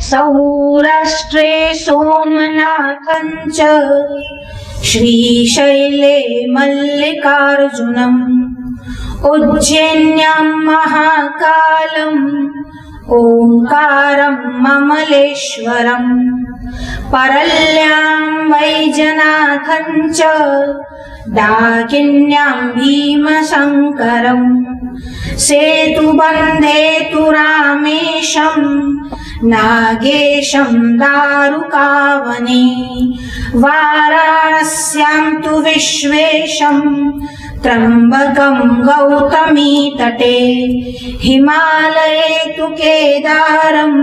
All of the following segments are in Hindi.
सौराष्ट्रे सोमनाथं च श्रीशैले मल्लिकार्जुनम् उज्जैन्यां महाकालम् ओंकारं ममलेश्वरम् परल्यां वैजनाथं च डाकिन्यां भीमशङ्करम् सेतुबन्धे तु रामेशं नागेशं दारुकावने वाराणस्यां तु विश्वेशं त्र्यम्बकं गौतमी तटे हिमालये तु केदारं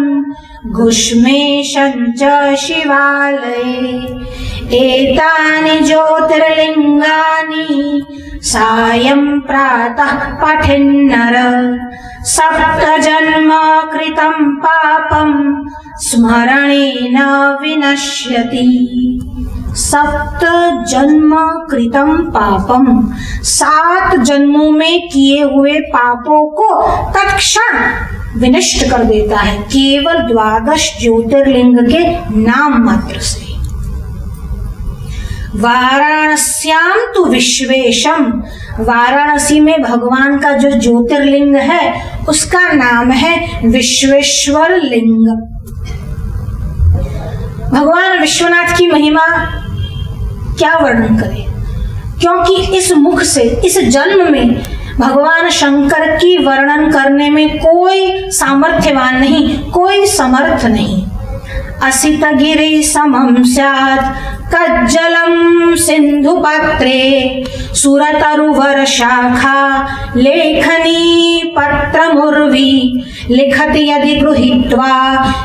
घुष्मेशं च शिवालये एतानि ज्योतिर्लिङ्गानि सायं प्रातः पठेन्नर सप्त जन्म कृतं पापं स्मरणेन विनश्यति। सप्त जन्म कृतं पापम, 7 जन्मों में किए हुए पापों को तत्क्षण विनष्ट कर देता है केवल 12 ज्योतिर्लिंग के नाम मात्र से। वाराणस्याम तु विश्वेशम, वाराणसी में भगवान का जो ज्योतिर्लिंग है उसका नाम है विश्वेश्वर लिंग। भगवान विश्वनाथ की महिमा क्या वर्णन करें, क्योंकि इस मुख से इस जन्म में भगवान शंकर की वर्णन करने में कोई सामर्थ्यवान नहीं, कोई समर्थ नहीं। असित गिरि समं स्यात् कज्जलं सिंधु पात्रे सुरतरुवर शाखा लेखनी पत्रमुर्वी लिखति यदि गृहीत्वा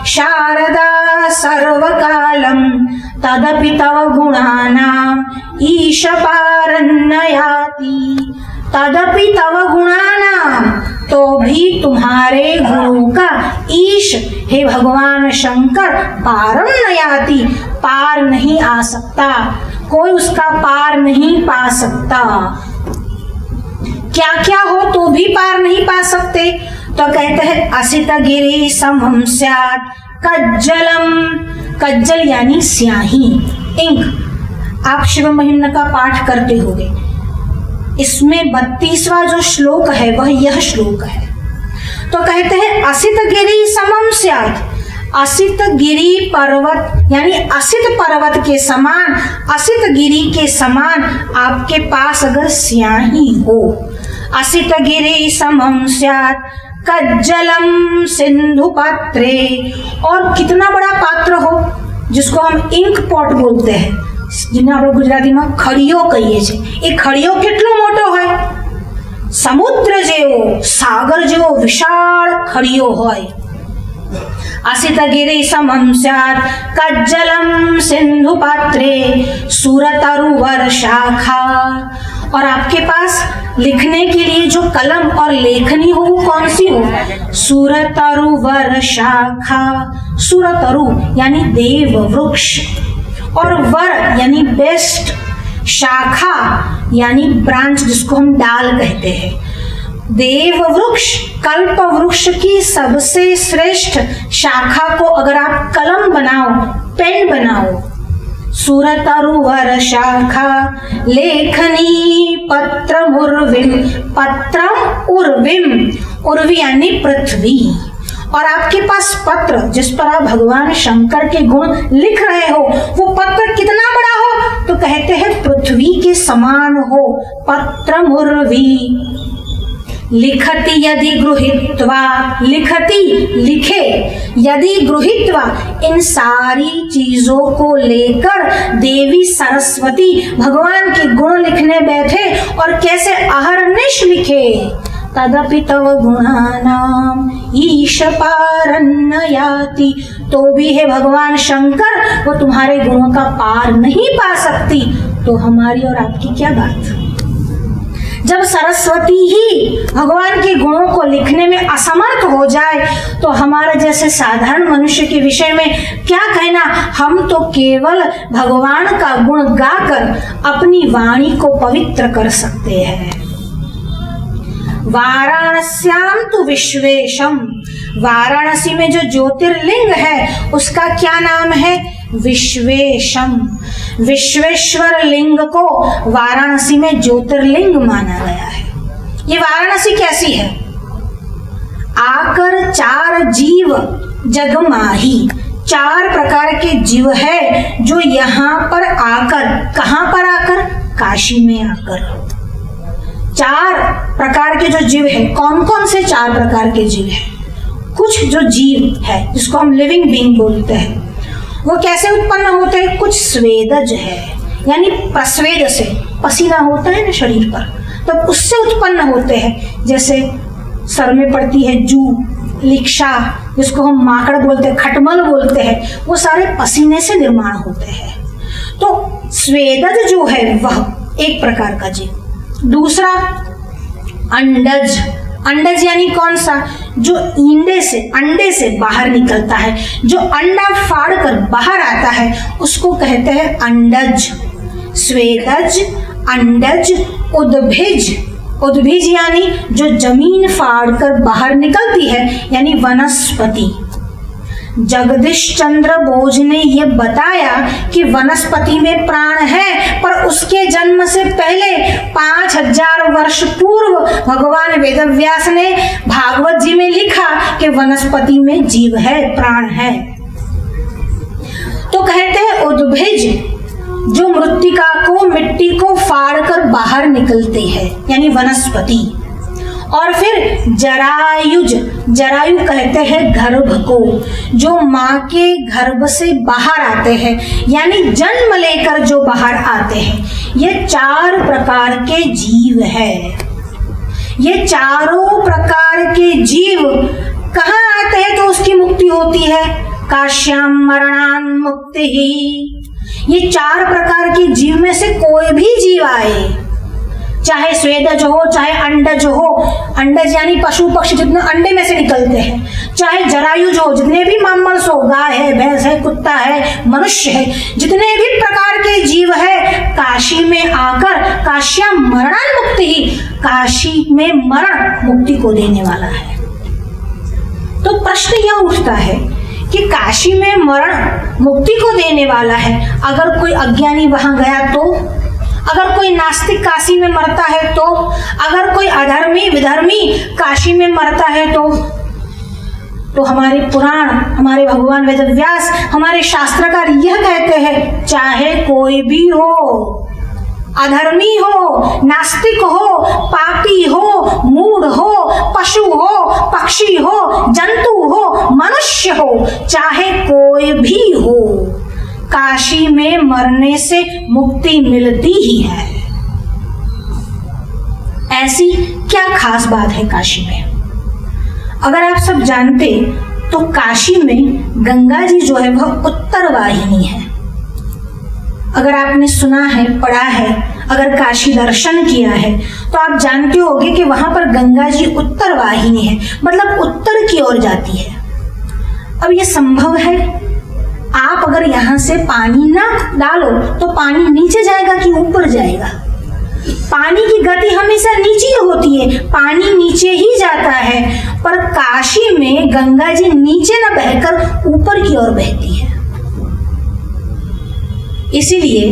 शारदा सर्वकालं तदपि तव गुणानां ईश पारन्नयाति। तदपि तव गुणानां, तो भी तुम्हारे गुणों का ईश हे भगवान शंकर पारम नयाति, पार नहीं आ सकता, कोई उसका पार नहीं पा सकता। क्या क्या हो तो भी पार नहीं पा सकते, तो कहते हैं असित गिरि समं स्यात् कज्जलम, कज्जल यानी स्याही, इंक। आप शिव महिम्न का पाठ करते होंगे, इसमें 32वां जो श्लोक है वह यह श्लोक है। तो कहते हैं असित गिरि समम स्यात्, असित गिरि पर्वत यानी असित पर्वत के समान, असित गिरि के समान आपके पास अगर स्याही हो, असित गिरि समम स्यात् कज्जलम सिंधु पात्रे, और कितना बड़ा पात्र हो जिसको हम इंक पॉट बोलते हैं, जिन्हें आप गुजराती में खड़ियो कहिए छे। ए खड़ियो કેટલો મોટો હોય, સમુદ્ર જેવો, સાગર જેવો વિશાળ ખड़ियो હોય। असित गिरि समं स्यात् कज्जलम सिंधु पात्रे सुरतरुवर शाखा, और आपके पास लिखने के लिए जो कलम और लेखनी हो वो कौन सी हो, सुरतरुवर शाखा। सुरतरु यानी देव वृक्ष, और वर यानी बेस्ट, शाखा यानी ब्रांच जिसको हम डाल कहते हैं। देव वृक्ष, कल्प वृक्ष की सबसे श्रेष्ठ शाखा को अगर आप कलम बनाओ, पेन बनाओ, सुरतरुवर शाखा लेखनी पत्रम उर्विम, पत्रम उर्विम, उर्वी यानी पृथ्वी, और आपके पास पत्र जिस पर आप भगवान शंकर के गुण लिख रहे हो, वो पत्र कितना बड़ा हो, तो कहते हैं पृथ्वी के समान हो। पत्रमुर्वी लिखति यदि गृहीत्वा, लिखति लिखे, यदि गृहीत्वा इन सारी चीजों को लेकर देवी सरस्वती भगवान के गुण लिखने बैठे, और कैसे अहर्निश लिखे, तदपि तव गुणानाम ईश पारन्नयाति, तो भी है भगवान शंकर वो तुम्हारे गुणों का पार नहीं पा सकती, तो हमारी और आपकी क्या बात। जब सरस्वती ही भगवान के गुणों को लिखने में असमर्थ हो जाए तो हमारे जैसे साधारण मनुष्य के विषय में क्या कहना। हम तो केवल भगवान का गुण गाकर अपनी वाणी को पवित्र कर सकते हैं। वाराणस्याम तु विश्वेशम, वाराणसी में जो ज्योतिर्लिंग है उसका क्या नाम है, विश्वेशम। विश्वेश्वर लिंग को वाराणसी में ज्योतिर्लिंग माना गया है। ये वाराणसी कैसी है, आकर चार जीव जगमाही, चार प्रकार के जीव है जो यहाँ पर आकर, कहाँ पर आकर, काशी में आकर। चार प्रकार के जो जीव है, कौन कौन से चार प्रकार के जीव है, कुछ जो जीव है जिसको हम लिविंग बीइंग बोलते हैं वो कैसे उत्पन्न होते हैं, कुछ स्वेदज है यानी प्रस्वेद से, पसीना होता है ना शरीर पर तो उससे उत्पन्न होते हैं। जैसे सर में पड़ती है जू, लिक्षा जिसको हम माकड़ बोलते हैं, खटमल बोलते हैं, वो सारे पसीने से निर्माण होते हैं। तो स्वेदज जो है वह एक प्रकार का जीव। दूसरा अंडज, अंडज यानी कौन सा, जो अंडे से बाहर निकलता है, जो अंडा फाड़ कर बाहर आता है उसको कहते हैं अंडज। स्वेदज, अंडज, उद्भिज, उद्भिज यानी जो जमीन फाड़ कर बाहर निकलती है यानी वनस्पति। जगदीश चंद्र बोस ने यह बताया कि वनस्पति में प्राण है, पर उसके जन्म से पहले 5000 वर्ष पूर्व भगवान वेदव्यास ने भागवत जी में लिखा कि वनस्पति में जीव है, प्राण है। तो कहते हैं उद्भिज, जो मृत्तिका को, मिट्टी को फाड़ कर बाहर निकलते हैं यानी वनस्पति। और फिर जरायुज, जरायु कहते हैं गर्भ को, जो माँ के गर्भ से बाहर आते हैं यानी जन्म लेकर जो बाहर आते हैं। ये चार प्रकार के जीव है। ये चारों प्रकार के जीव कहाँ आते हैं तो उसकी मुक्ति होती है, काश्याम मरणान मुक्ति ही। ये चार प्रकार के जीव में से कोई भी जीव आए, चाहे स्वेदज हो, चाहे अंडज हो, अंडज यानी पशु पक्षी जितने अंडे में से निकलते हैं, चाहे जरायुज हो, जितने भी मामल्स हो, गाय है, भैंस है, कुत्ता है, मनुष्य है, जितने भी प्रकार के जीव है, काशी में आकर काश्या मरणान मुक्ति ही, काशी में मरण मुक्ति को देने वाला है। तो प्रश्न यह उठता है कि काशी में मरण मुक्ति को देने वाला है, अगर कोई अज्ञानी वहां गया तो, अगर कोई नास्तिक काशी में मरता है तो, अगर कोई अधर्मी विधर्मी काशी में मरता है तो हमारे पुराण, हमारे भगवान वेदव्यास, हमारे शास्त्रकार यह कहते हैं चाहे कोई भी हो, अधर्मी हो, नास्तिक हो, पापी हो, मूढ़ हो, पशु हो, पक्षी हो, जंतु हो, मनुष्य हो, चाहे कोई भी हो, काशी में मरने से मुक्ति मिलती ही है। ऐसी क्या खास बात है काशी में? अगर आप सब जानते तो काशी में गंगा जी जो है वह उत्तर वाहिनी है। अगर आपने सुना है, पढ़ा है, अगर काशी दर्शन किया है तो आप जानते होंगे कि वहां पर गंगा जी उत्तर वाहिनी है, मतलब उत्तर की ओर जाती है। अब यह संभव है, आप अगर यहां से पानी ना डालो तो पानी नीचे जाएगा कि ऊपर जाएगा? पानी की गति हमेशा नीचे होती है, पानी नीचे ही जाता है, पर काशी में गंगा जी नीचे ना बहकर ऊपर की ओर बहती है। इसीलिए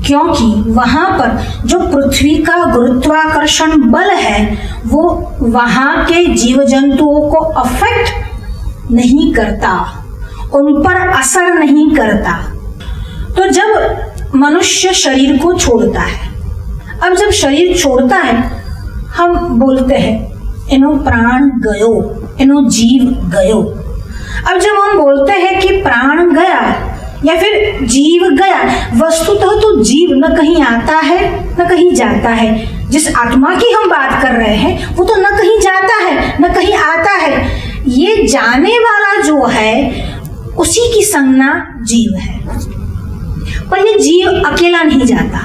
क्योंकि वहां पर जो पृथ्वी का गुरुत्वाकर्षण बल है वो वहां के जीव जंतुओं को अफेक्ट नहीं करता, उन पर असर नहीं करता। तो जब मनुष्य शरीर को छोड़ता है, अब जब शरीर छोड़ता है हम बोलते हैं इनो प्राण गयो, इनो जीव गयो। अब जब हम बोलते हैं कि प्राण गया या फिर जीव गया, वस्तुतः तो जीव न कहीं आता है न कहीं जाता है। जिस आत्मा की हम बात कर रहे हैं वो तो न कहीं जाता है न कहीं आता है, ये जाने वाला जो है उसी की संज्ञा जीव है। पर ये जीव अकेला नहीं जाता,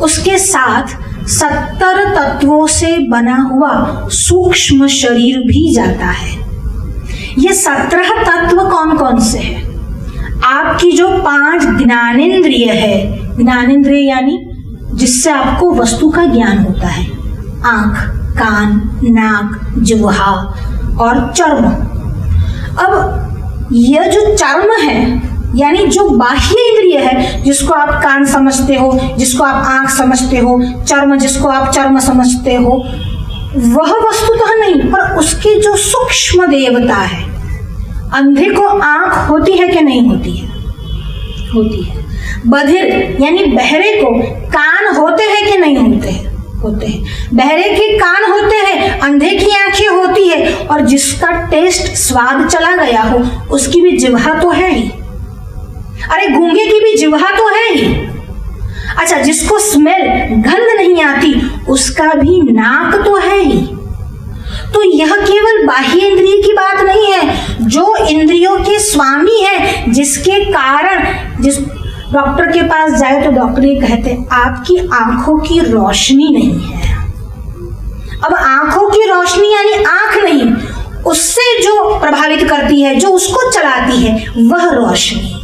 उसके साथ 70 तत्वों से बना हुआ सूक्ष्म शरीर भी जाता है। ये 17 तत्व कौन कौन से हैं? आपकी जो 5 ज्ञानेंद्रिय है, ज्ञानेंद्रिय यानी जिससे आपको वस्तु का ज्ञान होता है, आंख, कान, नाक, जिह्वा और चर्म। अब यह जो चर्म है यानी जो बाह्य इंद्रिय है, जिसको आप कान समझते हो, जिसको आप आंख समझते हो, चर्म जिसको आप चर्म समझते हो, वह वस्तुतः नहीं, पर उसकी जो सूक्ष्म देवता है। अंधे को आंख होती है कि नहीं होती है? होती है। बधिर यानी बहरे को कान होते हैं कि नहीं होते हैं? होते हैं। बहरे के कान होते हैं, अंधे की आंखें होती है, और जिसका टेस्ट स्वाद चला गया हो उसकी भी जिह्वा तो है ही। अरे गूंगे की भी जिह्वा तो है ही। अच्छा, जिसको स्मेल गंध नहीं आती उसका भी नाक तो है ही। तो यह केवल बाह्य इंद्रिय की बात नहीं है, जो इंद्रियों के स्वामी है, जिसके कारण जिस डॉक्टर के पास जाए तो डॉक्टर ये कहते हैं आपकी आंखों की रोशनी नहीं है। अब आंखों की रोशनी यानी आंख नहीं, उससे जो प्रभावित करती है, जो उसको चलाती है, वह रोशनी।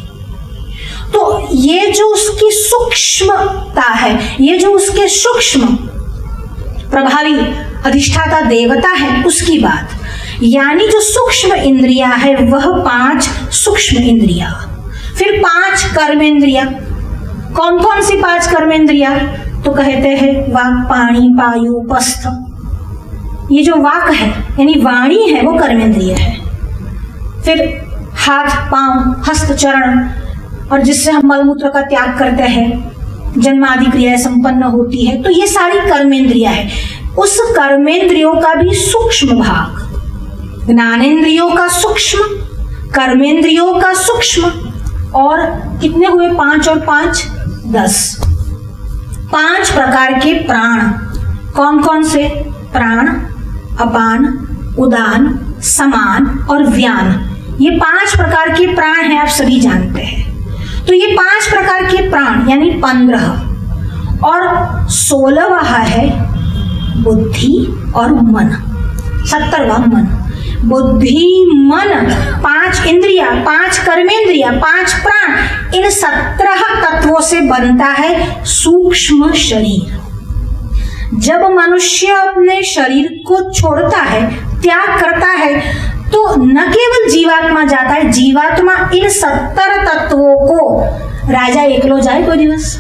तो ये जो उसकी सूक्ष्मता है, ये जो उसके सूक्ष्म प्रभावी अधिष्ठाता देवता है, उसकी बात। यानी जो सूक्ष्म इंद्रियां है वह 5 सूक्ष्म इंद्रियां, फिर 5 कर्मेंद्रियां। कौन कौन सी 5 कर्मेंद्रियां? तो कहते हैं वाक, पाणी, पायु, पस्थ। ये जो वाक है यानी वाणी है वो कर्मेंद्रिय है। फिर हाथ, पांव, हस्त, चरण, और जिससे हम मलमूत्र का त्याग करते हैं, जन्म आदि क्रियाएं संपन्न होती है, तो ये सारी कर्मेंद्रियां है। उस कर्मेंद्रियों का भी सूक्ष्म भाग, ज्ञानेंद्रियों का सूक्ष्म, कर्मेंद्रियों का सूक्ष्म, और कितने हुए? 5 और 5 10। 5 प्रकार के प्राण। कौन कौन से प्राण? अपान, उदान, समान और व्यान। ये 5 प्रकार के प्राण हैं, आप सभी जानते हैं। तो ये 5 प्रकार के प्राण यानी 15, और 16वां है बुद्धि और मन, 17वां मन। बुद्धि, मन, 5 इंद्रिया, 5 कर्मेंद्रिया, 5 प्राण, इन 17 तत्वों से बनता है सूक्ष्म शरीर। जब मनुष्य अपने शरीर को छोड़ता है, त्याग करता है, तो न केवल जीवात्मा जाता है, जीवात्मा इन 17 तत्वों को, राजा एकलो जाए कोई दिवस,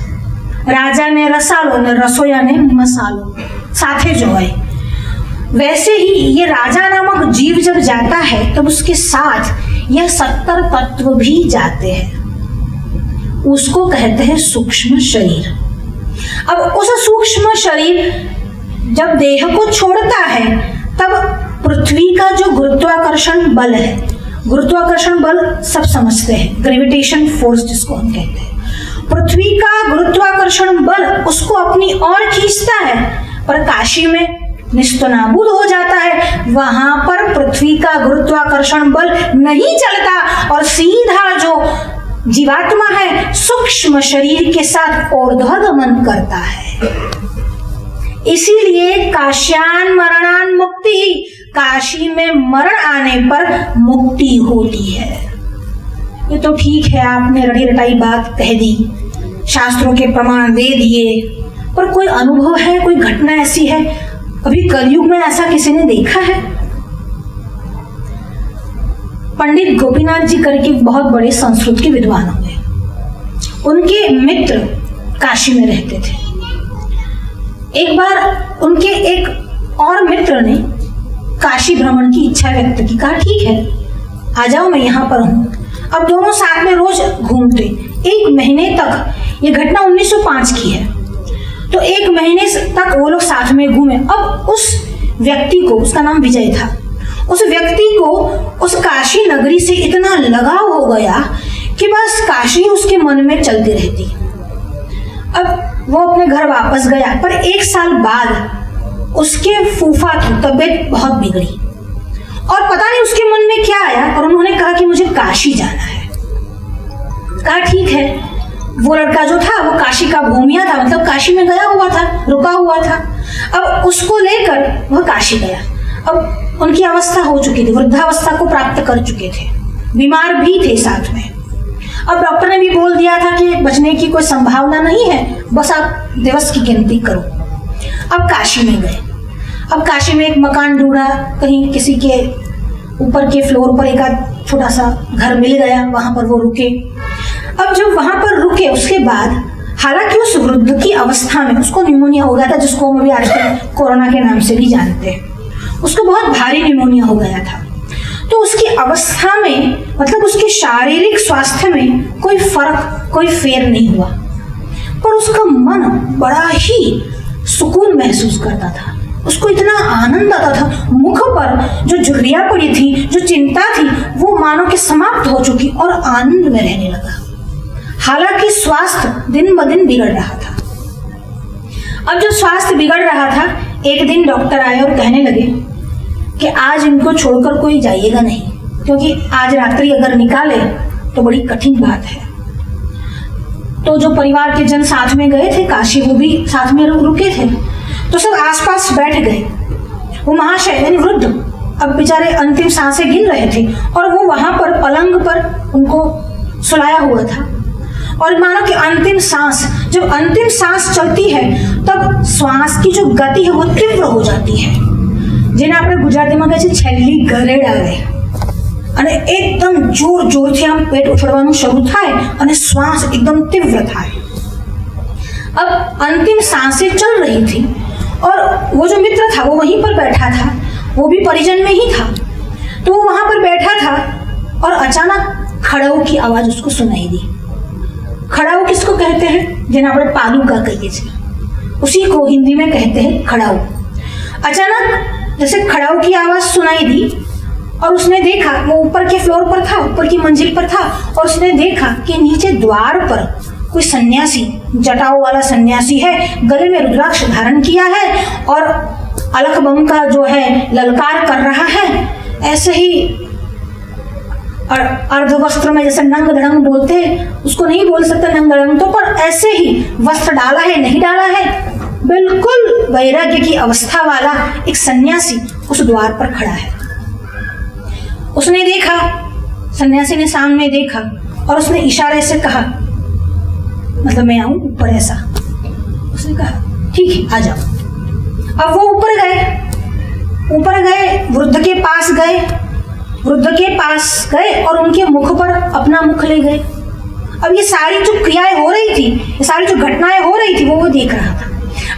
राजा ने रसालो ने रसोया ने मसालो साथे जो है, वैसे ही ये राजा नामक जीव जब जाता है तब उसके साथ यह 70 तत्व भी जाते हैं। उसको कहते हैं सूक्ष्म शरीर। अब उस सूक्ष्म शरीर जब देह को छोड़ता है तब पृथ्वी का जो गुरुत्वाकर्षण बल है, गुरुत्वाकर्षण बल सब समझते हैं, ग्रेविटेशन फोर्स जिसको हम कहते हैं, पृथ्वी का गुरुत्वाकर्षण बल उसको अपनी ओर खींचता है, पर काशी में निस्तनाबूद हो जाता है। वहां पर पृथ्वी का गुरुत्वाकर्षण बल नहीं चलता और सीधा जो जीवात्मा है सूक्ष्म शरीर के साथ ऊर्ध्वगमन करता है। इसीलिए काश्यान मरणान मुक्ति, काशी में मरण आने पर मुक्ति होती है। ये तो ठीक है, आपने रटी रटाई बात कह दी, शास्त्रों के प्रमाण दे दिए, पर कोई अनुभव है, कोई घटना ऐसी है, अभी कलयुग में ऐसा किसी ने देखा है? पंडित गोपीनाथ जी करके बहुत बड़े संस्कृत के विद्वान हुए, उनके मित्र काशी में रहते थे। एक बार उनके एक और मित्र ने काशी भ्रमण की इच्छा व्यक्त की, कहा ठीक है आ जाओ, मैं यहाँ पर हूँ। अब दोनों साथ में रोज घूमते। 1 महीने तक, ये घटना 1905 की है, तो 1 महीने तक वो लोग साथ में घूमे। अब उस व्यक्ति को, उसका नाम विजय था, उस व्यक्ति को उस काशी नगरी से इतना लगाव हो गया कि बस काशी उसके मन में चलती रहती। अब वो अपने घर वापस गया, पर 1 साल बाद उसके फूफा की तबीयत बहुत बिगड़ी और पता नहीं उसके मन में क्या आया और उन्होंने कहा कि मुझे काशी जाना है। कहा ठीक है, वो लड़का जो था वो काशी का भूमिया था, मतलब काशी में गया हुआ था, रुका हुआ था। अब उसको लेकर वह काशी गया। अब उनकी अवस्था हो चुकी थी, वृद्धावस्था को प्राप्त कर चुके थे, बीमार भी थे साथ में। अब डॉक्टर ने भी बोल दिया था कि बचने की कोई संभावना नहीं है, बस आप दिवस की गिनती करो। अब काशी में गए। अब काशी में एक मकान ढूंढा, कहीं किसी के ऊपर के फ्लोर पर एक छोटा सा घर मिल गया, वहां पर वो रुके। अब जब वहां पर रुके उसके बाद, हालांकि उस वृद्ध की अवस्था में उसको निमोनिया हो गया था, जिसको हम अभी आजकल कोरोना के नाम से भी जानते हैं, उसको बहुत भारी निमोनिया हो गया था। तो उसकी अवस्था में, मतलब उसके शारीरिक स्वास्थ्य में कोई फर्क, कोई फेर नहीं हुआ, पर उसका मन बड़ा ही सुकून महसूस करता था। उसको इतना आनंद आता था, मुख पर जो झुर्रियां पड़ी थी, जो चिंता थी, वो मानो कि समाप्त हो चुकी और आनंद में रहने लगा। हालांकि स्वास्थ्य दिन ब दिन बिगड़ रहा था। अब जब स्वास्थ्य बिगड़ रहा था, एक दिन डॉक्टर आए और कहने लगे कि आज इनको छोड़कर कोई जाइएगा नहीं, क्योंकि आज रात्रि अगर निकाले तो बड़ी कठिन बात है। तो जो परिवार के जन साथ में गए थे काशी, वो भी साथ में रुके थे, तो सब आसपास बैठ गए। वो महाशय यानी वृद्ध अब बेचारे अंतिम सांसें गिन रहे थे, और वो वहां पर पलंग पर उनको सुलाया हुआ था। और मानो कि अंतिम सांस, जब अंतिम सांस चलती है तब श्वास की जो गति है वो तीव्र हो जाती है, જેને આપણે ગુજરાતીમાં કહે છે છેલ્લી ગરેડ આવે, અને એકદમ જોર જોરથી આમ પેટ ઉછળવાનું શરૂ થાય અને શ્વાસ एकदम तीव्र થાય। अब अंतिम सांसें चल रही थी और वो जो मित्र था वो वहीं पर बैठा था, वो भी परिजन में ही था। तो वो वहां पर बैठा था और अचानक खड़ाऊ की आवाज उसको सुनाई दी। खड़ाऊ किसको कहते हैं? जिन्हें આપણે पादुका कहिए છીએ, उसी को हिंदी में कहते हैं खड़ाऊ। अचानक जैसे खड़ाऊ की आवाज सुनाई दी और उसने देखा, वो ऊपर के फ्लोर पर था, ऊपर की मंजिल पर था, और उसने देखा कि नीचे द्वार पर कोई सन्यासी, जटाओं वाला सन्यासी है, गले में रुद्राक्ष धारण किया है और अलख बम का जो है ललकार कर रहा है। ऐसे ही अर्धवस्त्र में, जैसे नंग धड़ंग बोलते हैं, उसको नहीं बोल सकते नंग धड़ंग तो, पर ऐसे ही वस्त्र डाला है, नहीं डाला है, बिल्कुल वैराग्य की अवस्था वाला एक सन्यासी उस द्वार पर खड़ा है। उसने देखा, सन्यासी ने सामने देखा और उसने इशारे से कहा, मतलब मैं आऊं ऊपर, ऐसा उसने कहा, ठीक है आ जाओ। अब वो ऊपर गए, वृद्ध के पास गए और उनके मुख पर अपना मुख ले गए। अब ये सारी जो क्रियाएं हो रही थी, ये सारी जो घटनाएं हो रही थी, वो देख रहा था।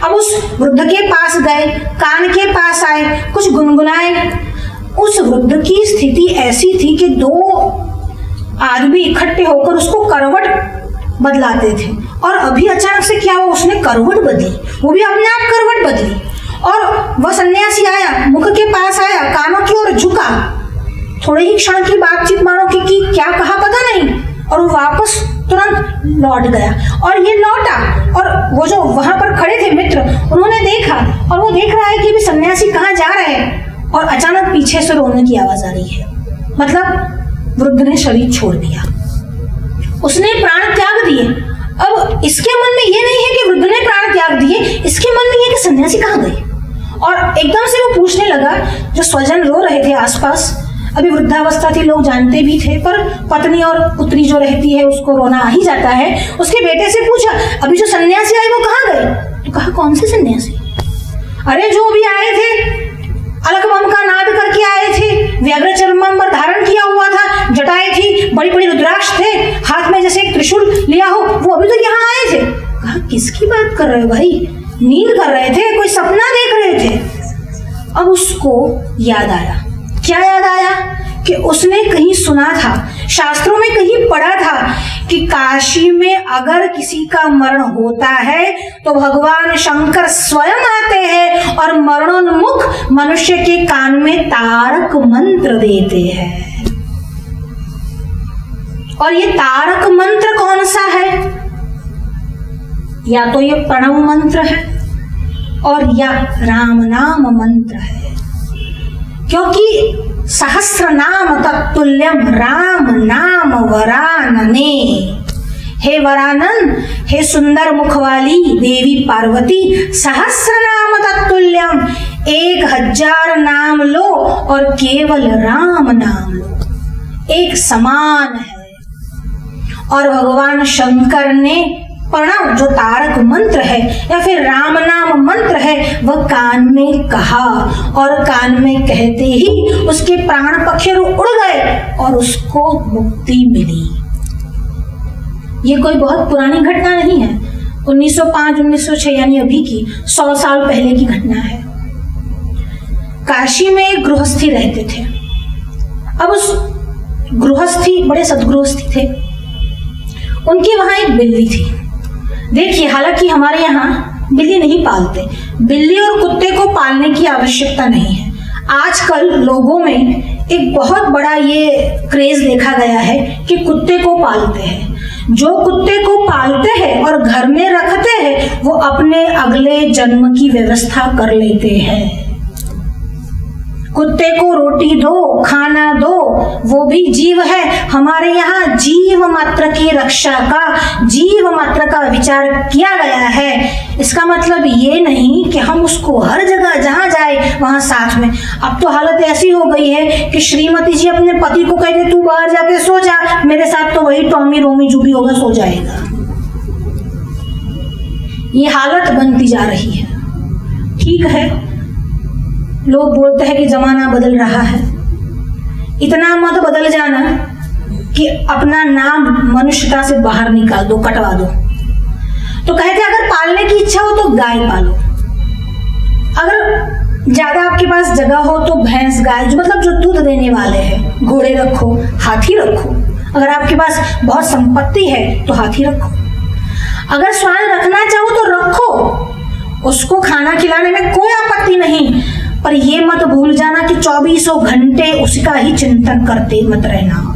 अब उस वृद्ध के पास गए, कान के पास आए, कुछ गुनगुनाए। उस वृद्ध की स्थिति ऐसी थी कि दो आदमी इकट्ठे होकर उसको करवट बदलाते थे, और अभी अचानक से क्या हुआ, उसने करवट बदली, वो भी अपने आप करवट बदली, और वह सन्यासी आया, मुख के पास आया, कानों की ओर झुका। थोड़े ही क्षण की बातचीत मानो कि क्या कहा पता नहीं, और वो वापस तुरंत लौट गया। और ये लौटा और वो जो वहां पर खड़े थे मित्र, उन्होंने देखा, और वो देख रहा है कि भी सन्यासी कहाँ जा रहे हैं, और अचानक पीछे से रोने की आवाज आ रही है। मतलब वृद्ध ने शरीर छोड़ दिया, उसने प्राण त्याग दिए। अब इसके मन में ये नहीं है कि वृद्ध ने प्राण त्याग दिए, इसके मन में ये कि सन्यासी कहाँ गए। और एकदम से वो पूछने लगा, जो स्वजन रो रहे थे आसपास, अभी वृद्धावस्था थी, लोग जानते भी थे, पर पत्नी और पुत्री जो रहती है उसको रोना आ ही जाता है। उसके बेटे से पूछा, अभी जो सन्यासी आए वो कहाँ गए? तो कहा, कौन से सन्यासी? अरे जो भी आए थे, अलख बम का नाद करके आए थे, व्याघ्र चर्मंबर धारण किया हुआ था, जटाएं थी, बड़ी बड़ी रुद्राक्ष थे, हाथ में जैसे एक त्रिशूल लिया हो, वो अभी तो यहाँ आए थे। कहा, किसकी बात कर रहे हो भाई? नींद कर रहे थे, कोई सपना देख रहे थे। अब उसको याद आया। क्या याद आया? कि उसने कहीं सुना था, शास्त्रों में कहीं पढ़ा था कि काशी में अगर किसी का मरण होता है तो भगवान शंकर स्वयं आते हैं और मरणोन्मुख मनुष्य के कान में तारक मंत्र देते हैं। और ये तारक मंत्र कौन सा है? या तो ये प्रणव मंत्र है और या राम नाम मंत्र है, क्योंकि सहस्र नाम तत्तुल्यम राम नाम वरानने। हे वरानन, हे सुंदर मुख वाली देवी पार्वती, सहस्र नाम तत्तुल्यम, 1000 नाम लो और केवल राम नाम लो, एक समान है। और भगवान शंकर ने प्रणव जो तारक मंत्र है या फिर राम नाम मंत्र है वह कान में कहा, और कान में कहते ही उसके प्राण पखेरु उड़ गए और उसको मुक्ति मिली। ये कोई बहुत पुरानी घटना नहीं है, 1905-1906 यानी अभी की 100 साल पहले की घटना है। काशी में एक गृहस्थी रहते थे। अब उस गृहस्थी बड़े सदगृहस्थी थे, उनकी वहां एक बिल्ली थी। देखिए, हालांकि हमारे यहाँ बिल्ली नहीं पालते, बिल्ली और कुत्ते को पालने की आवश्यकता नहीं है। आजकल लोगों में एक बहुत बड़ा ये क्रेज देखा गया है कि कुत्ते को पालते हैं। जो कुत्ते को पालते हैं और घर में रखते हैं वो अपने अगले जन्म की व्यवस्था कर लेते हैं। कुत्ते को रोटी दो, खाना दो, वो भी जीव है। हमारे यहाँ जीव मात्र की रक्षा का, जीव मात्र का विचार किया गया है। इसका मतलब ये नहीं कि हम उसको हर जगह जहाँ जाए वहां साथ में। अब तो हालत ऐसी हो गई है कि श्रीमती जी अपने पति को कहते तू बाहर जाके सो जा, मेरे साथ तो वही टॉमी रोमी जो भी होगा सो जाएगा। ये हालत बनती जा रही है। ठीक है, लोग बोलते हैं कि जमाना बदल रहा है, इतना मत बदल जाना कि अपना नाम मनुष्यता से बाहर निकाल दो, कटवा दो। तो कहते अगर पालने की इच्छा हो तो गाय पालो, अगर ज्यादा आपके पास जगह हो तो भैंस गाय जो मतलब जो दूध देने वाले हैं, घोड़े रखो, हाथी रखो। अगर आपके पास बहुत संपत्ति है तो हाथी रखो। अगर श्वान रखना चाहो तो रखो, उसको खाना खिलाने में कोई आपत्ति नहीं, पर यह मत भूल जाना कि 24 घंटे उसका ही चिंतन करते मत रहना।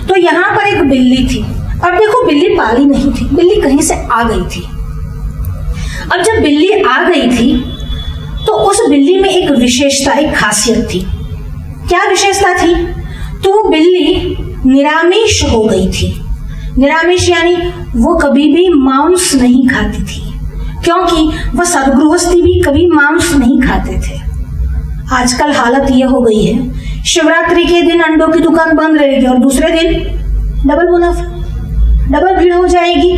तो यहाँ पर एक बिल्ली थी। अब देखो, बिल्ली पाली नहीं थी, बिल्ली कहीं से आ गई थी। अब जब बिल्ली आ गई थी तो उस बिल्ली में एक विशेषता, एक खासियत थी। क्या विशेषता थी? तो वो बिल्ली निरामिष हो गई थी। निरामिष यानी वो कभी भी मांस नहीं खाती थी, क्योंकि वह सदगृहस्थी भी कभी मांस नहीं खाते थे। आजकल हालत यह हो गई है, शिवरात्रि के दिन अंडों की दुकान बंद रहेगी और दूसरे दिन डबल मुनाफा, डबल भीड़ हो जाएगी।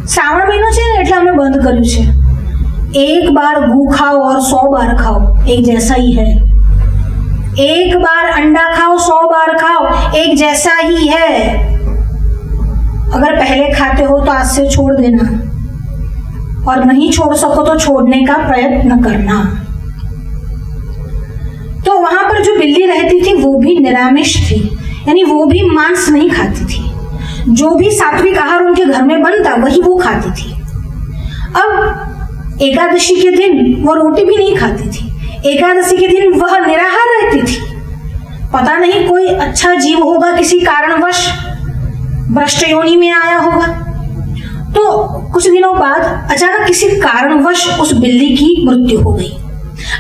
श्रावण महीनो છે ને એટલે અમે બંધ કર્યું છે। एक बार घू खाओ और 100 बार खाओ, एक जैसा ही है। एक बार अंडा खाओ, 100 बार खाओ, एक जैसा ही है। अगर पहले खाते हो तो आज से छोड़ देना, और नहीं छोड़ सको तो छोड़ने का प्रयत्न करना। तो वहां पर जो बिल्ली रहती थी वो भी निरामिष थी, यानी वो भी मांस नहीं खाती थी। जो भी सात्विक आहार उनके घर में बनता वही वो खाती थी। अब एकादशी के दिन वो रोटी भी नहीं खाती थी। एकादशी के दिन वह निराहार रहती थी। पता नहीं कोई अच्छा जीव होगा, किसी कारणवश भ्रष्ट योनि में आया होगा। तो कुछ दिनों बाद अचानक किसी कारणवश उस बिल्ली की मृत्यु हो गई।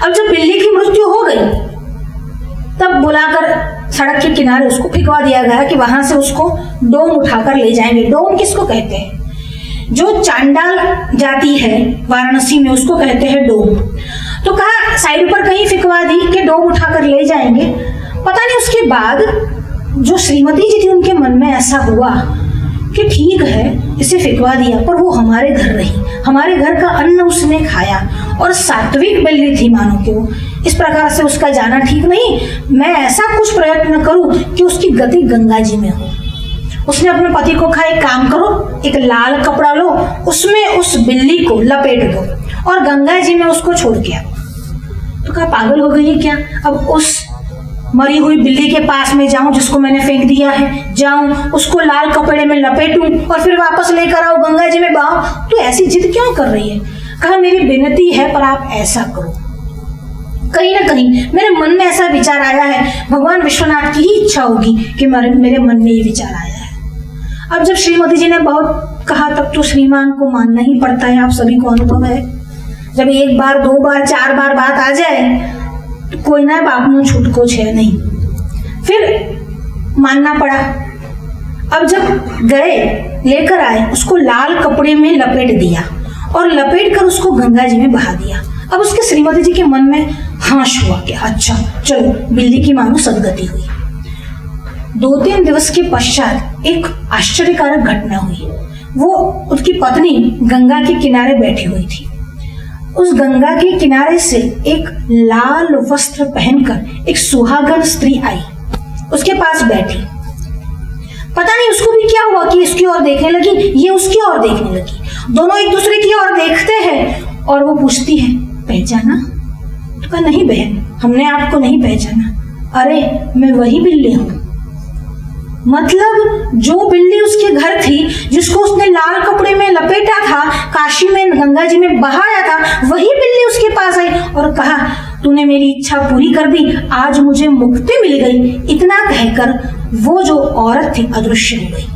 अब जब बिल्ली की मृत्यु हो गई तब बुलाकर सड़क के किनारे उसको फिकवा दिया गया कि वहां से उसको डोम उठाकर ले जाएंगे। डोम किसको कहते हैं? जो चांडाल जाति है वाराणसी में उसको कहते हैं डोम। तो कहा साइड पर कहीं फिकवा दी कि डोम उठाकर ले जाएंगे। पता नहीं उसके बाद जो श्रीमती जी थी उनके मन में ऐसा हुआ कि ठीक है इसे फिकवा दिया, पर वो हमारे घर रही, हमारे घर का अन्न उसने खाया और सात्विक बिल्ली थी मानो कि वो। इस प्रकार से उसका जाना ठीक नहीं। मैं ऐसा कुछ प्रयत्न करूं कि उसकी गति गंगा जी में हो। उसने अपने पति को कहा एक काम करो, एक लाल कपड़ा लो, उसमें उस बिल्ली को लपेट दो और गंगा जी में उसको छोड़ के आओ। तो कहा पागल हो गई है क्या? अब उस मरी हुई बिल्ली के पास में जाऊं जिसको मैंने फेंक दिया है, जाऊं उसको लाल कपड़े में लपेटूं और फिर वापस लेकर आओ गंगा जी में बहाओ? तो ऐसी जिद क्यों कर रही है? कहा मेरी विनती है पर आप ऐसा करो। कहीं ना कहीं मेरे मन में ऐसा विचार आया है, भगवान विश्वनाथ की ही इच्छा होगी कि मेरे मन में ये विचार आया है। अब जब श्रीमती जी ने बहुत कहा तब तो श्रीमान को मानना ही पड़ता है। आप सभी को अनुभव है, जब एक बार 2 बार 4 बार बात आ जाए तो कोई ना बाप नु छूटको छे नहीं, फिर मानना पड़ा। अब जब गए लेकर आए, उसको लाल कपड़े में लपेट दिया और लपेट कर उसको गंगा जी में बहा दिया। अब उसके श्रीमती जी के मन में हाश हुआ कि अच्छा चलो, बिल्ली की मानो सदगति हुई। 2-3 दिवस के पश्चात एक आश्चर्यकारक घटना हुई। वो उसकी पत्नी गंगा के किनारे बैठी हुई थी। उस गंगा के किनारे से एक लाल वस्त्र पहनकर एक सुहागन स्त्री आई, उसके पास बैठी। पता नहीं उसको भी क्या हुआ कि इसकी ओर देखने लगी, ये उसकी ओर देखने लगी। दोनों एक दूसरे की ओर देखते हैं और वो पूछती है, पहचाना? तो कहा, नहीं बहन, हमने आपको नहीं पहचाना। अरे मैं वही बिल्ली हूं। मतलब जो बिल्ली उसके घर थी, जिसको उसने लाल कपड़े में लपेटा था, काशी में गंगा जी में बहाया था, वही बिल्ली उसके पास आई और कहा, तूने मेरी इच्छा पूरी कर दी, आज मुझे मुक्ति मिल गई। इतना कहकर वो जो औरत थी अदृश्य हो गई।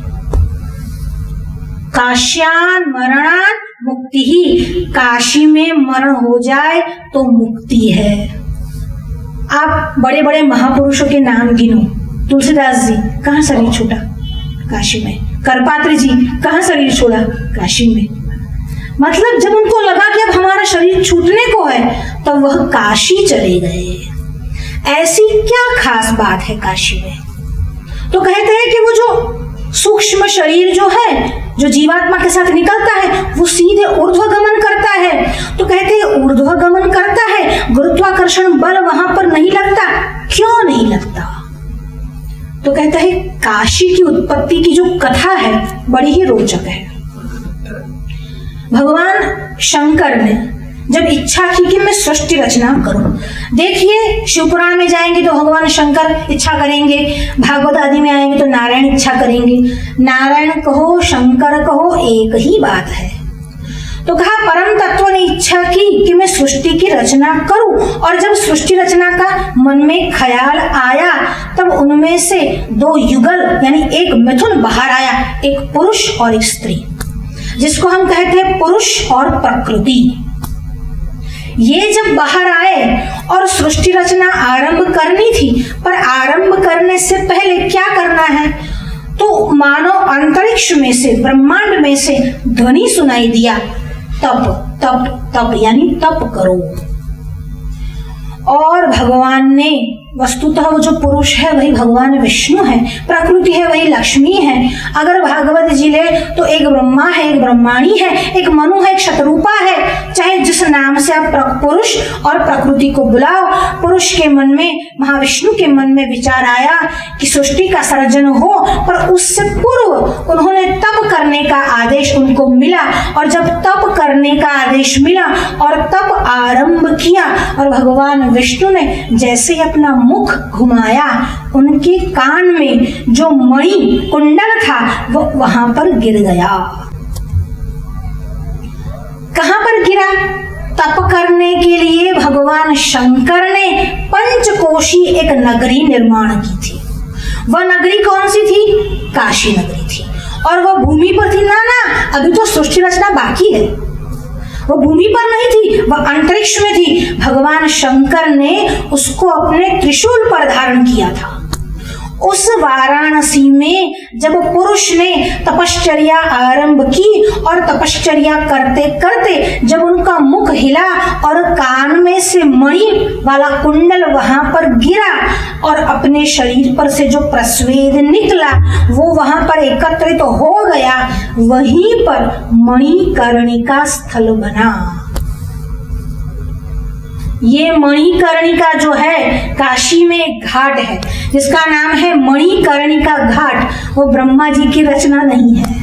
काश्यान मरणान मुक्ति ही, काशी में मरण हो जाए तो मुक्ति है। आप बड़े बड़े महापुरुषों के नाम गिनो। तुलसीदास जी कहाँ शरीर छोड़ा? काशी में। करपात्री जी कहाँ शरीर छोड़ा? काशी में। मतलब जब उनको लगा कि अब हमारा शरीर छूटने को है, तब वह काशी चले गए। ऐसी क्या खास बात है काशी में? तो कहते हैं कि वो जो सूक्ष्म शरीर जो है, जो जीवात्मा के साथ निकलता है, वो सीधे ऊर्ध्वगमन करता है। तो कहते हैं ऊर्ध्वगमन करता है, गुरुत्वाकर्षण बल वहां पर नहीं लगता। क्यों नहीं लगता? तो कहता है काशी की उत्पत्ति की जो कथा है बड़ी ही रोचक है। भगवान शंकर ने जब इच्छा की कि मैं सृष्टि रचना करूं, देखिए शिवपुराण में जाएंगे तो भगवान शंकर इच्छा करेंगे, भागवत आदि में आएंगे तो नारायण इच्छा करेंगे। नारायण कहो शंकर कहो एक ही बात है। तो कहा परम तत्व ने इच्छा की कि मैं सृष्टि की रचना करूं, और जब सृष्टि रचना का मन में ख्याल आया, तब उनमें से 2 युगल यानी एक मिथुन बाहर आया, एक पुरुष और एक स्त्री, जिसको हम कहते हैं पुरुष और प्रकृति। ये जब बाहर आए और सृष्टि रचना आरंभ करनी थी, पर आरंभ करने से पहले क्या करना है? तो मानो अंतरिक्ष में से, ब्रह्मांड में से ध्वनि सुनाई दिया, तप तप तप यानी तप करो। और भगवान ने वस्तुतः वो जो पुरुष है वही भगवान विष्णु है, प्रकृति है वही लक्ष्मी है। अगर भागवत जी ले तो एक ब्रह्मा है, एक ब्रह्माणी है, एक मनु है, एक शतरूपा है। चाहे जिस नाम से आप पुरुष और प्रकृति को बुलाओ, पुरुष के मन में, महाविष्णु के मन में विचार आया कि सृष्टि का सर्जन हो, पर उससे पूर्व उन्होंने तप करने का आदेश उनको मिला। और जब तप करने का आदेश मिला और तप आरंभ किया, और भगवान विष्णु ने जैसे ही अपना मुख घुमाया, उनके कान में जो मणि कुंडल था वो वहां पर गिर गया। कहां पर गिरा? तप करने के लिए भगवान शंकर ने पंचकोशी एक नगरी निर्माण की थी। वह नगरी कौन सी थी? काशी नगरी थी। और वह भूमि पर थी? ना, अभी तो सृष्टि रचना बाकी है। वो भूमि पर नहीं थी, वह अंतरिक्ष में थी। भगवान शंकर ने उसको अपने त्रिशूल पर धारण किया था। उस वाराणसी में जब पुरुष ने तपश्चर्या आरंभ की, और तपश्चर्या करते करते जब उनका मुख हिला और कान में से मणि वाला कुंडल वहां पर गिरा, और अपने शरीर पर से जो प्रस्वेद निकला वो वहां पर एकत्रित हो गया, वहीं पर मणिकर्णिका स्थल बना। ये मणिकर्णिका जो है काशी में एक घाट है जिसका नाम है मणिकर्णिका घाट। वो ब्रह्मा जी की रचना नहीं है,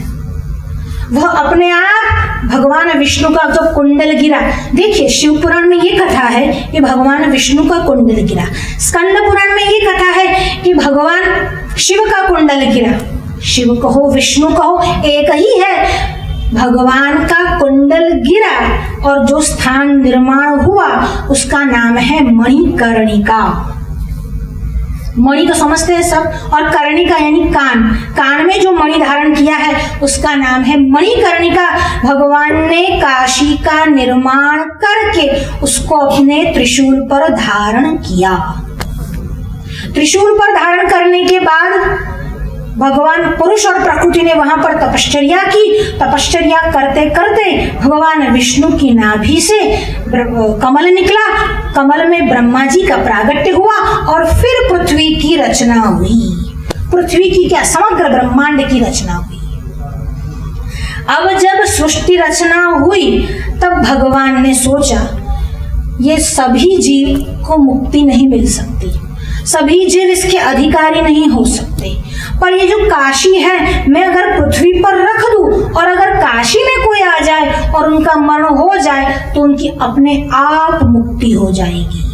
वह अपने आप भगवान विष्णु का जो कुंडल गिरा। देखिए शिव पुराण में ये कथा है कि भगवान विष्णु का कुंडल गिरा, स्कंद पुराण में ये कथा है कि भगवान शिव का कुंडल गिरा। शिव कहो विष्णु कहो एक ही है, भगवान का कुंडल गिरा और जो स्थान निर्माण हुआ उसका नाम है मणिकर्णिका। मणि तो समझते हैं सब, और कर्णिका यानी कान, कान में जो मणि धारण किया है उसका नाम है मणिकर्णिका। भगवान ने काशी का निर्माण करके उसको अपने त्रिशूल पर धारण किया। त्रिशूल पर धारण करने के बाद भगवान पुरुष और प्रकृति ने वहां पर तपश्चर्या की। तपश्चर्या करते करते भगवान विष्णु की नाभि से कमल निकला, कमल में ब्रह्मा जी का प्रागट्य हुआ और फिर पृथ्वी की रचना हुई। पृथ्वी की क्या, समग्र ब्रह्मांड की रचना हुई। अब जब सृष्टि रचना हुई तब भगवान ने सोचा ये सभी जीव को मुक्ति नहीं मिल सकती, सभी जीव इसके अधिकारी नहीं हो सकते, पर ये जो काशी है मैं अगर पृथ्वी पर रख दूं और अगर काशी में कोई आ जाए और उनका मरण हो जाए तो उनकी अपने आप मुक्ति हो जाएगी।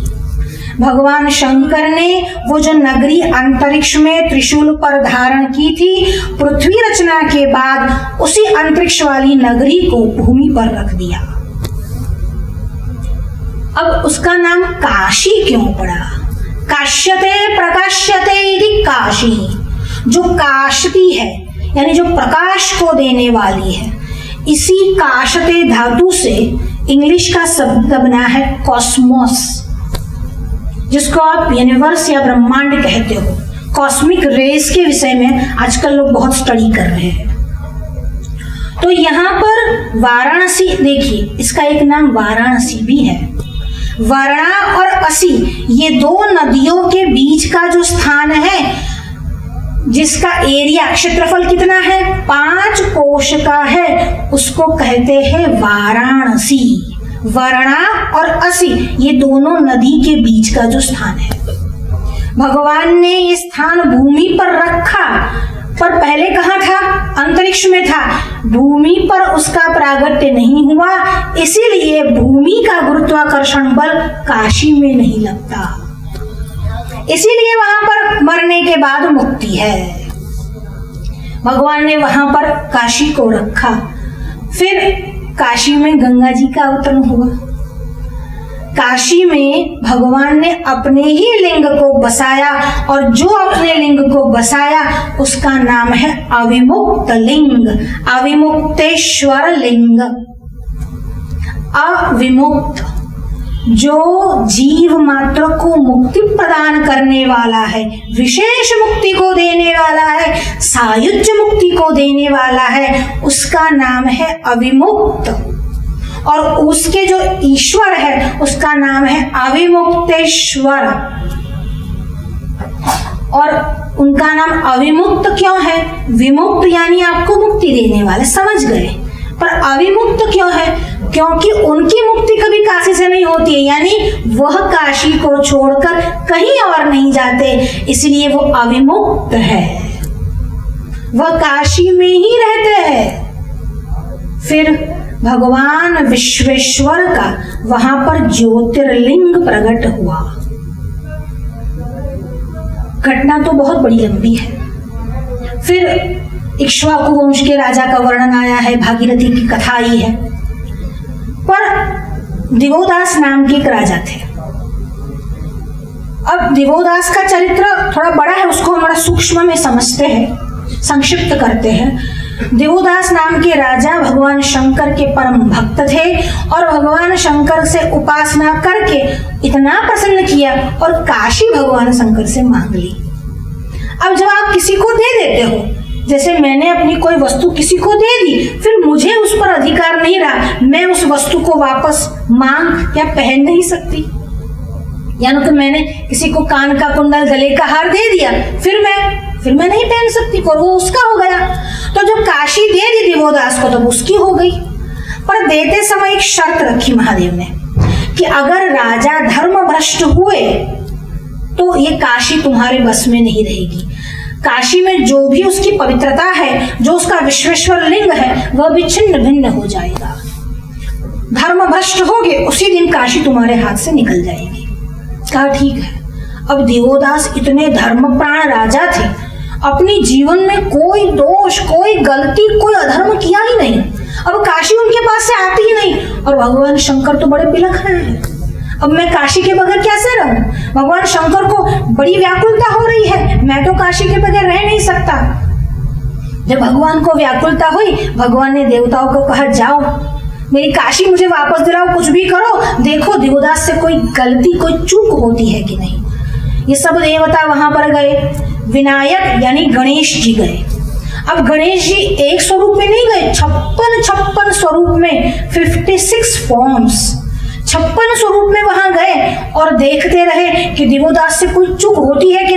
भगवान शंकर ने वो जो नगरी अंतरिक्ष में त्रिशूल पर धारण की थी, पृथ्वी रचना के बाद उसी अंतरिक्ष वाली नगरी को भूमि पर रख दिया। अब उसका नाम काशी क्यों पड़ा? काश्यते प्रकाश्यते इति काशी, जो काशती है यानी जो प्रकाश को देने वाली है। इसी काशते धातु से इंग्लिश का शब्द बना है कॉस्मोस, जिसको आप यूनिवर्स या ब्रह्मांड कहते हो। कॉस्मिक रेस के विषय में आजकल लोग बहुत स्टडी कर रहे हैं। तो यहाँ पर वाराणसी, देखिए इसका एक नाम वाराणसी भी है। वारणा और असी ये दो नदियों के बीच का जो स्थान है, जिसका एरिया क्षेत्रफल कितना है, 5 कोश का है, उसको कहते हैं वाराणसी। वरणा और असी ये दोनों नदी के बीच का जो स्थान है, भगवान ने ये स्थान भूमि पर रखा, पर पहले कहाँ था? अंतरिक्ष में था। भूमि पर उसका प्रागट्य नहीं हुआ, इसीलिए भूमि का गुरुत्वाकर्षण बल काशी में नहीं लगता, इसीलिए वहां पर मरने के बाद मुक्ति है। भगवान ने वहां पर काशी को रखा। फिर काशी में गंगा जी का अवतरण हुआ। काशी में भगवान ने अपने ही लिंग को बसाया, और जो अपने लिंग को बसाया उसका नाम है अविमुक्त लिंग, अविमुक्तेश्वर लिंग। अविमुक्त, जो जीव मात्र को मुक्ति प्रदान करने वाला है, विशेष मुक्ति को देने वाला है, सायुज्य मुक्ति को देने वाला है, उसका नाम है अविमुक्त। और उसके जो ईश्वर है उसका नाम है अविमुक्तेश्वर। और उनका नाम अविमुक्त क्यों है? विमुक्त यानी आपको मुक्ति देने वाले, समझ गए, पर अविमुक्त क्यों है? क्योंकि उनकी मुक्ति कभी काशी से नहीं होती है, यानी वह काशी को छोड़कर कहीं और नहीं जाते, इसलिए वो अविमुक्त है, वह काशी में ही रहते हैं। फिर भगवान विश्वेश्वर का वहां पर ज्योतिर्लिंग प्रकट हुआ। घटना तो बहुत बड़ी लंबी है। फिर इक्ष्वाकु वंश के राजा का वर्णन आया है, भागीरथी की कथा आई है। पर दिवोदास नाम के एक राजा थे। अब दिवोदास का चरित्र थोड़ा बड़ा है, उसको हम बड़ा सूक्ष्म में समझते हैं, संक्षिप्त करते हैं। दिवोदास नाम के राजा भगवान शंकर के परम भक्त थे और भगवान शंकर से उपासना करके इतना प्रसन्न किया और काशी भगवान शंकर से मांग ली। अब जब आप किसी को दे देते हो, जैसे मैंने अपनी कोई वस्तु किसी को दे दी, फिर मुझे उस पर अधिकार नहीं रहा, मैं उस वस्तु को वापस मांग या पहन नहीं सकती। यानी कि मैंने किसी को कान का कुंडल, गले का हार दे दिया, फिर मैं नहीं पहन सकती, और वो उसका हो गया। तो जब काशी दे दी दिवोदास को, तब उसकी हो गई। पर देते समय एक शर्त रखी महादेव ने कि अगर राजा धर्म भ्रष्ट हुए तो ये काशी तुम्हारे बस में नहीं रहेगी। काशी में जो भी उसकी पवित्रता है, जो उसका विश्वेश्वर लिंग है, वह भी छिन्न भिन्न हो जाएगा। धर्म भ्रष्ट होगे उसी दिन काशी तुम्हारे हाथ से निकल जाएगी। कहा ठीक है। अब दिवोदास इतने धर्मप्राण राजा थे, अपनी जीवन में कोई दोष, कोई गलती, कोई अधर्म किया ही नहीं। अब काशी उनके पास से आती ही नहीं, और भगवान शंकर तो बड़े बिलख रहे हैं। अब मैं काशी के बगैर कैसे रहूं? भगवान शंकर को बड़ी व्याकुलता हो रही है, मैं तो काशी के बगैर रह नहीं सकता। जब भगवान को व्याकुलता हुई, भगवान ने देवताओं को कहा जाओ मेरी काशी मुझे वापस दिलाओ, कुछ भी करो, देखो दिवोदास से कोई गलती, कोई चूक होती है कि नहीं। ये सब देवता वहां पर गए, विनायक यानी गणेश जी गए। अब गणेश जी एक स्वरूप में नहीं गए, 56 स्वरूप में, 56 फॉर्म्स, 56 स्वरूप में वहां गए और देखते रहे कि दिवोदास से कोई चूक होती है कि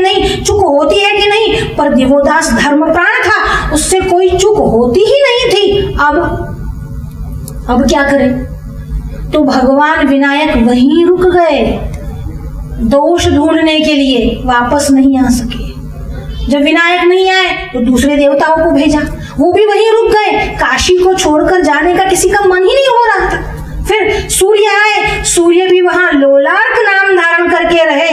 नहीं, पर दिवोदास धर्मप्राण था, उससे कोई चूक होती ही नहीं थी। अब क्या करें? तो भगवान विनायक वहीं रुक गए, दोष ढूंढने के लिए, वापस नहीं आ सके। जब विनायक नहीं आए तो दूसरे देवताओं को भेजा, वो भी वहीं रुक गए, काशी को छोड़कर जाने का किसी का मन ही नहीं हो रहा था। फिर सूर्य आए, सूर्य भी वहां लोलार्क नाम धारण करके रहे।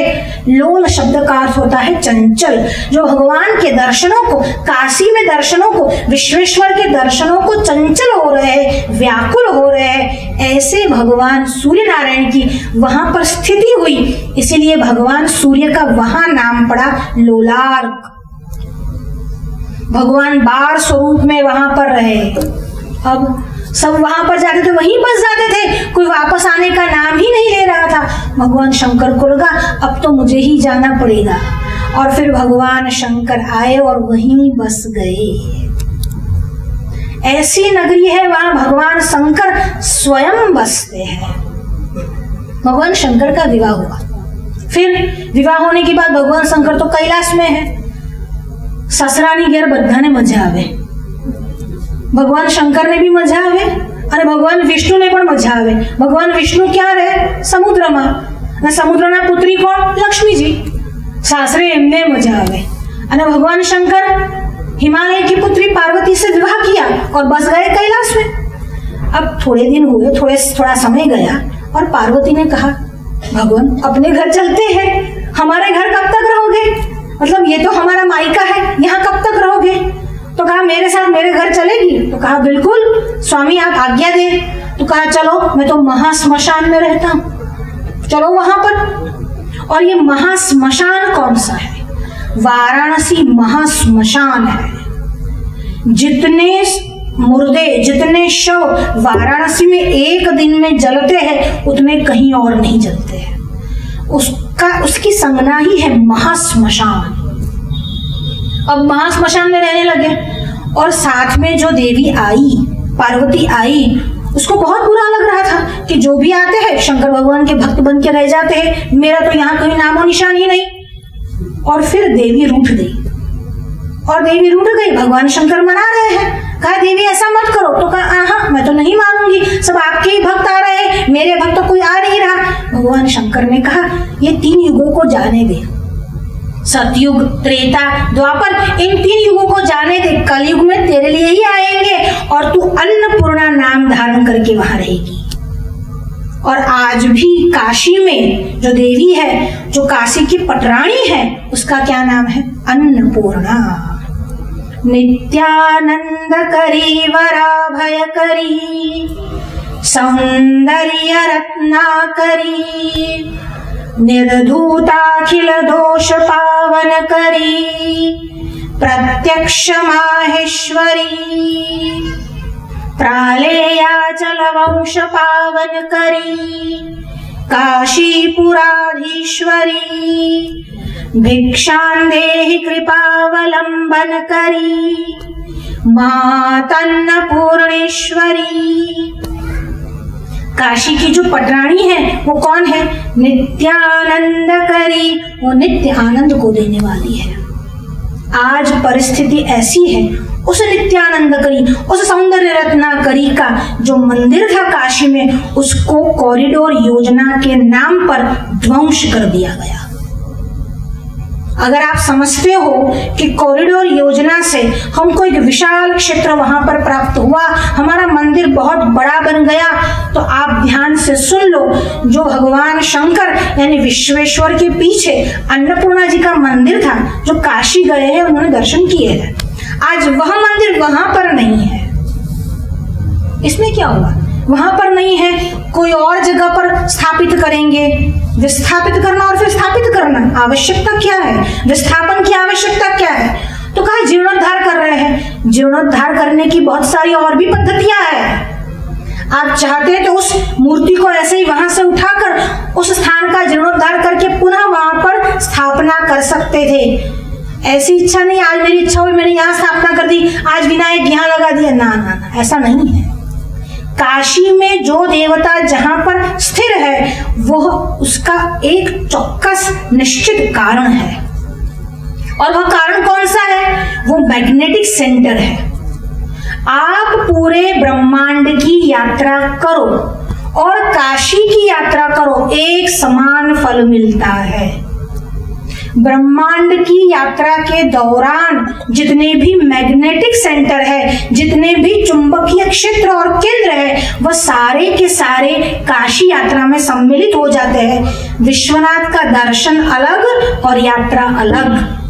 लोल शब्द का अर्थ होता है चंचल, जो भगवान के दर्शनों को, काशी में दर्शनों को, विश्वेश्वर के दर्शनों को चंचल हो रहे, व्याकुल हो रहे। ऐसे भगवान सूर्य नारायण की वहां पर स्थिति हुई, इसीलिए भगवान सूर्य का वहां नाम पड़ा लोलार्क। भगवान बार स्वरूप में वहां पर रहे। अब सब वहां पर जाते थे, वहीं बस जाते थे, कोई वापस आने का नाम ही नहीं ले रहा था। भगवान शंकर को लगा अब तो मुझे ही जाना पड़ेगा, और फिर भगवान शंकर आए और वहीं बस गए। ऐसी नगरी है वहां भगवान शंकर स्वयं बसते हैं। भगवान शंकर का विवाह हुआ, फिर विवाह होने के बाद भगवान शंकर तो कैलाश में है। ससरानी घेर बधाने मजा आवे, भगवान शंकर ने भी मजा आवे અને ભગવાન વિષ્ણુને પણ મજા આવે। ભગવાન વિષ્ણુ ક્યાં રહે? સમુદ્રમાં, અને સમુદ્રના પુત્રી કોણ? લક્ષ્મીજી। સાસરે એમને મજા આવે। અને ભગવાન શંકર हिमालय की पुत्री पार्वती से विवाह किया और बस गए कैलाश में। अब थोड़े दिन हुए, थोड़ा समय गया और पार्वती ने कहा भगवान अपने घर चलते हैं, हमारे घर कब तक रहोगे? मतलब ये तो हमारा मायका है, यहाँ कब तक रहोगे? तो कहा मेरे साथ मेरे घर चलेगी? तो कहा बिल्कुल स्वामी आप आज्ञा दे। तो कहा चलो मैं तो महाश्मशान में रहता हूँ, चलो वहां पर। और ये महाश्मशान कौन सा है? वाराणसी महाश्मशान है। जितने मुर्दे, जितने शव वाराणसी में एक दिन में जलते हैं उतने कहीं और नहीं जलते हैं। उसकी संज्ञा ही है महाश्मशान। अब महाश्मशान में रहने लगे और साथ में जो देवी आई, पार्वती आई, उसको बहुत बुरा लग रहा था कि जो भी आते हैं शंकर भगवान के भक्त बन के रह जाते हैं, मेरा तो यहाँ कहीं नामो निशान ही नहीं। और फिर देवी रूठ गई, भगवान शंकर मना रहे हैं। कहा देवी ऐसा मत करो। तो कहा हाँ मैं तो नहीं मानूंगी, सब आपके ही भक्त आ रहे हैं, मेरे भक्त तो कोई आ नहीं रहा। भगवान शंकर ने कहा ये 3 युगों को जाने दे, सतयुग, त्रेता, द्वापर, इन 3 युगों को जाने दे। कलयुग में तेरे लिए ही आएंगे और तू अन्नपूर्णा नाम धारण करके वहां रहेगी। और आज भी काशी में जो देवी है, जो काशी की पटरानी है, उसका क्या नाम है? अन्नपूर्णा। नित्यानंद करी वराभय करी, सौंदर्य रत्नाकरी, निर्धूताखिल दोष पावन करी, प्रत्यक्ष माहेश्वरी, प्रालेयाचल वंश पावन करी, काशीपुराधीश्वरी, भिक्षां देहि कृपावलंबन करी, मातन्नपूर्णेश्वरी। काशी की जो पटरानी है वो कौन है? नित्यानंद करी, वो नित्य आनंद को देने वाली है। आज परिस्थिति ऐसी है, उस नित्यानंद करी, उस सौंदर्य रत्नाकरी का जो मंदिर था काशी में, उसको कॉरिडोर योजना के नाम पर ध्वंस कर दिया गया। अगर आप समझते हो कि कॉरिडोर योजना से हमको एक विशाल क्षेत्र वहां पर प्राप्त हुआ, हमारा मंदिर बहुत बड़ा बन गया, तो आप ध्यान से सुन लो, जो भगवान शंकर यानी विश्वेश्वर के पीछे अन्नपूर्णा जी का मंदिर था, जो काशी गए हैं उन्होंने दर्शन किए हैं, आज वह मंदिर वहां पर नहीं है। इसमें क्या हुआ? वहां पर नहीं है, कोई और जगह पर स्थापित करेंगे। विस्थापित करना और फिर स्थापित करना, आवश्यकता क्या है? विस्थापन की आवश्यकता क्या है? तो कहा जीर्णोद्धार कर रहे हैं। जीर्णोद्धार करने की बहुत सारी और भी पद्धतियां हैं। आप चाहते तो उस मूर्ति को ऐसे ही वहां से उठाकर उस स्थान का जीर्णोद्धार करके पुनः वहां पर स्थापना कर सकते थे। ऐसी इच्छा नहीं आज मेरी इच्छा हुई मैंने यहाँ स्थापना कर दी, आज विनायक यहाँ लगा दिया, ना ना ना, ऐसा नहीं है। काशी में जो देवता जहां पर स्थिर है वह उसका एक चौक्कस निश्चित कारण है, और वह कारण कौन सा है? वो मैग्नेटिक सेंटर है। आप पूरे ब्रह्मांड की यात्रा करो और काशी की यात्रा करो, एक समान फल मिलता है। ब्रह्मांड की यात्रा के दौरान जितने भी मैग्नेटिक सेंटर है, जितने भी चुंबकीय क्षेत्र और केंद्र है, वह सारे के सारे काशी यात्रा में सम्मिलित हो जाते हैं। विश्वनाथ का दर्शन अलग और यात्रा अलग।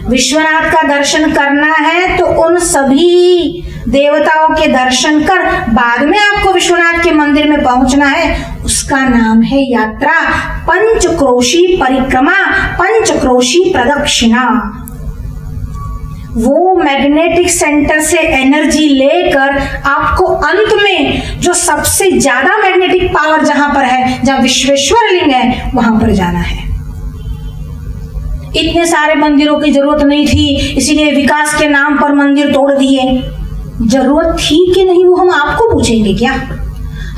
विश्वनाथ का दर्शन करना है तो उन सभी देवताओं के दर्शन कर बाद में आपको विश्वनाथ के मंदिर में पहुंचना है। उसका नाम है यात्रा, पंचक्रोशी परिक्रमा, पंचक्रोशी प्रदक्षिणा। वो मैग्नेटिक सेंटर से एनर्जी लेकर आपको अंत में जो सबसे ज्यादा मैग्नेटिक पावर जहां पर है, जहां विश्वेश्वर लिंग है, वहां पर जाना है। इतने सारे मंदिरों की जरूरत नहीं थी, इसीलिए विकास के नाम पर मंदिर तोड़ दिए। जरूरत थी कि नहीं वो हम आपको पूछेंगे क्या?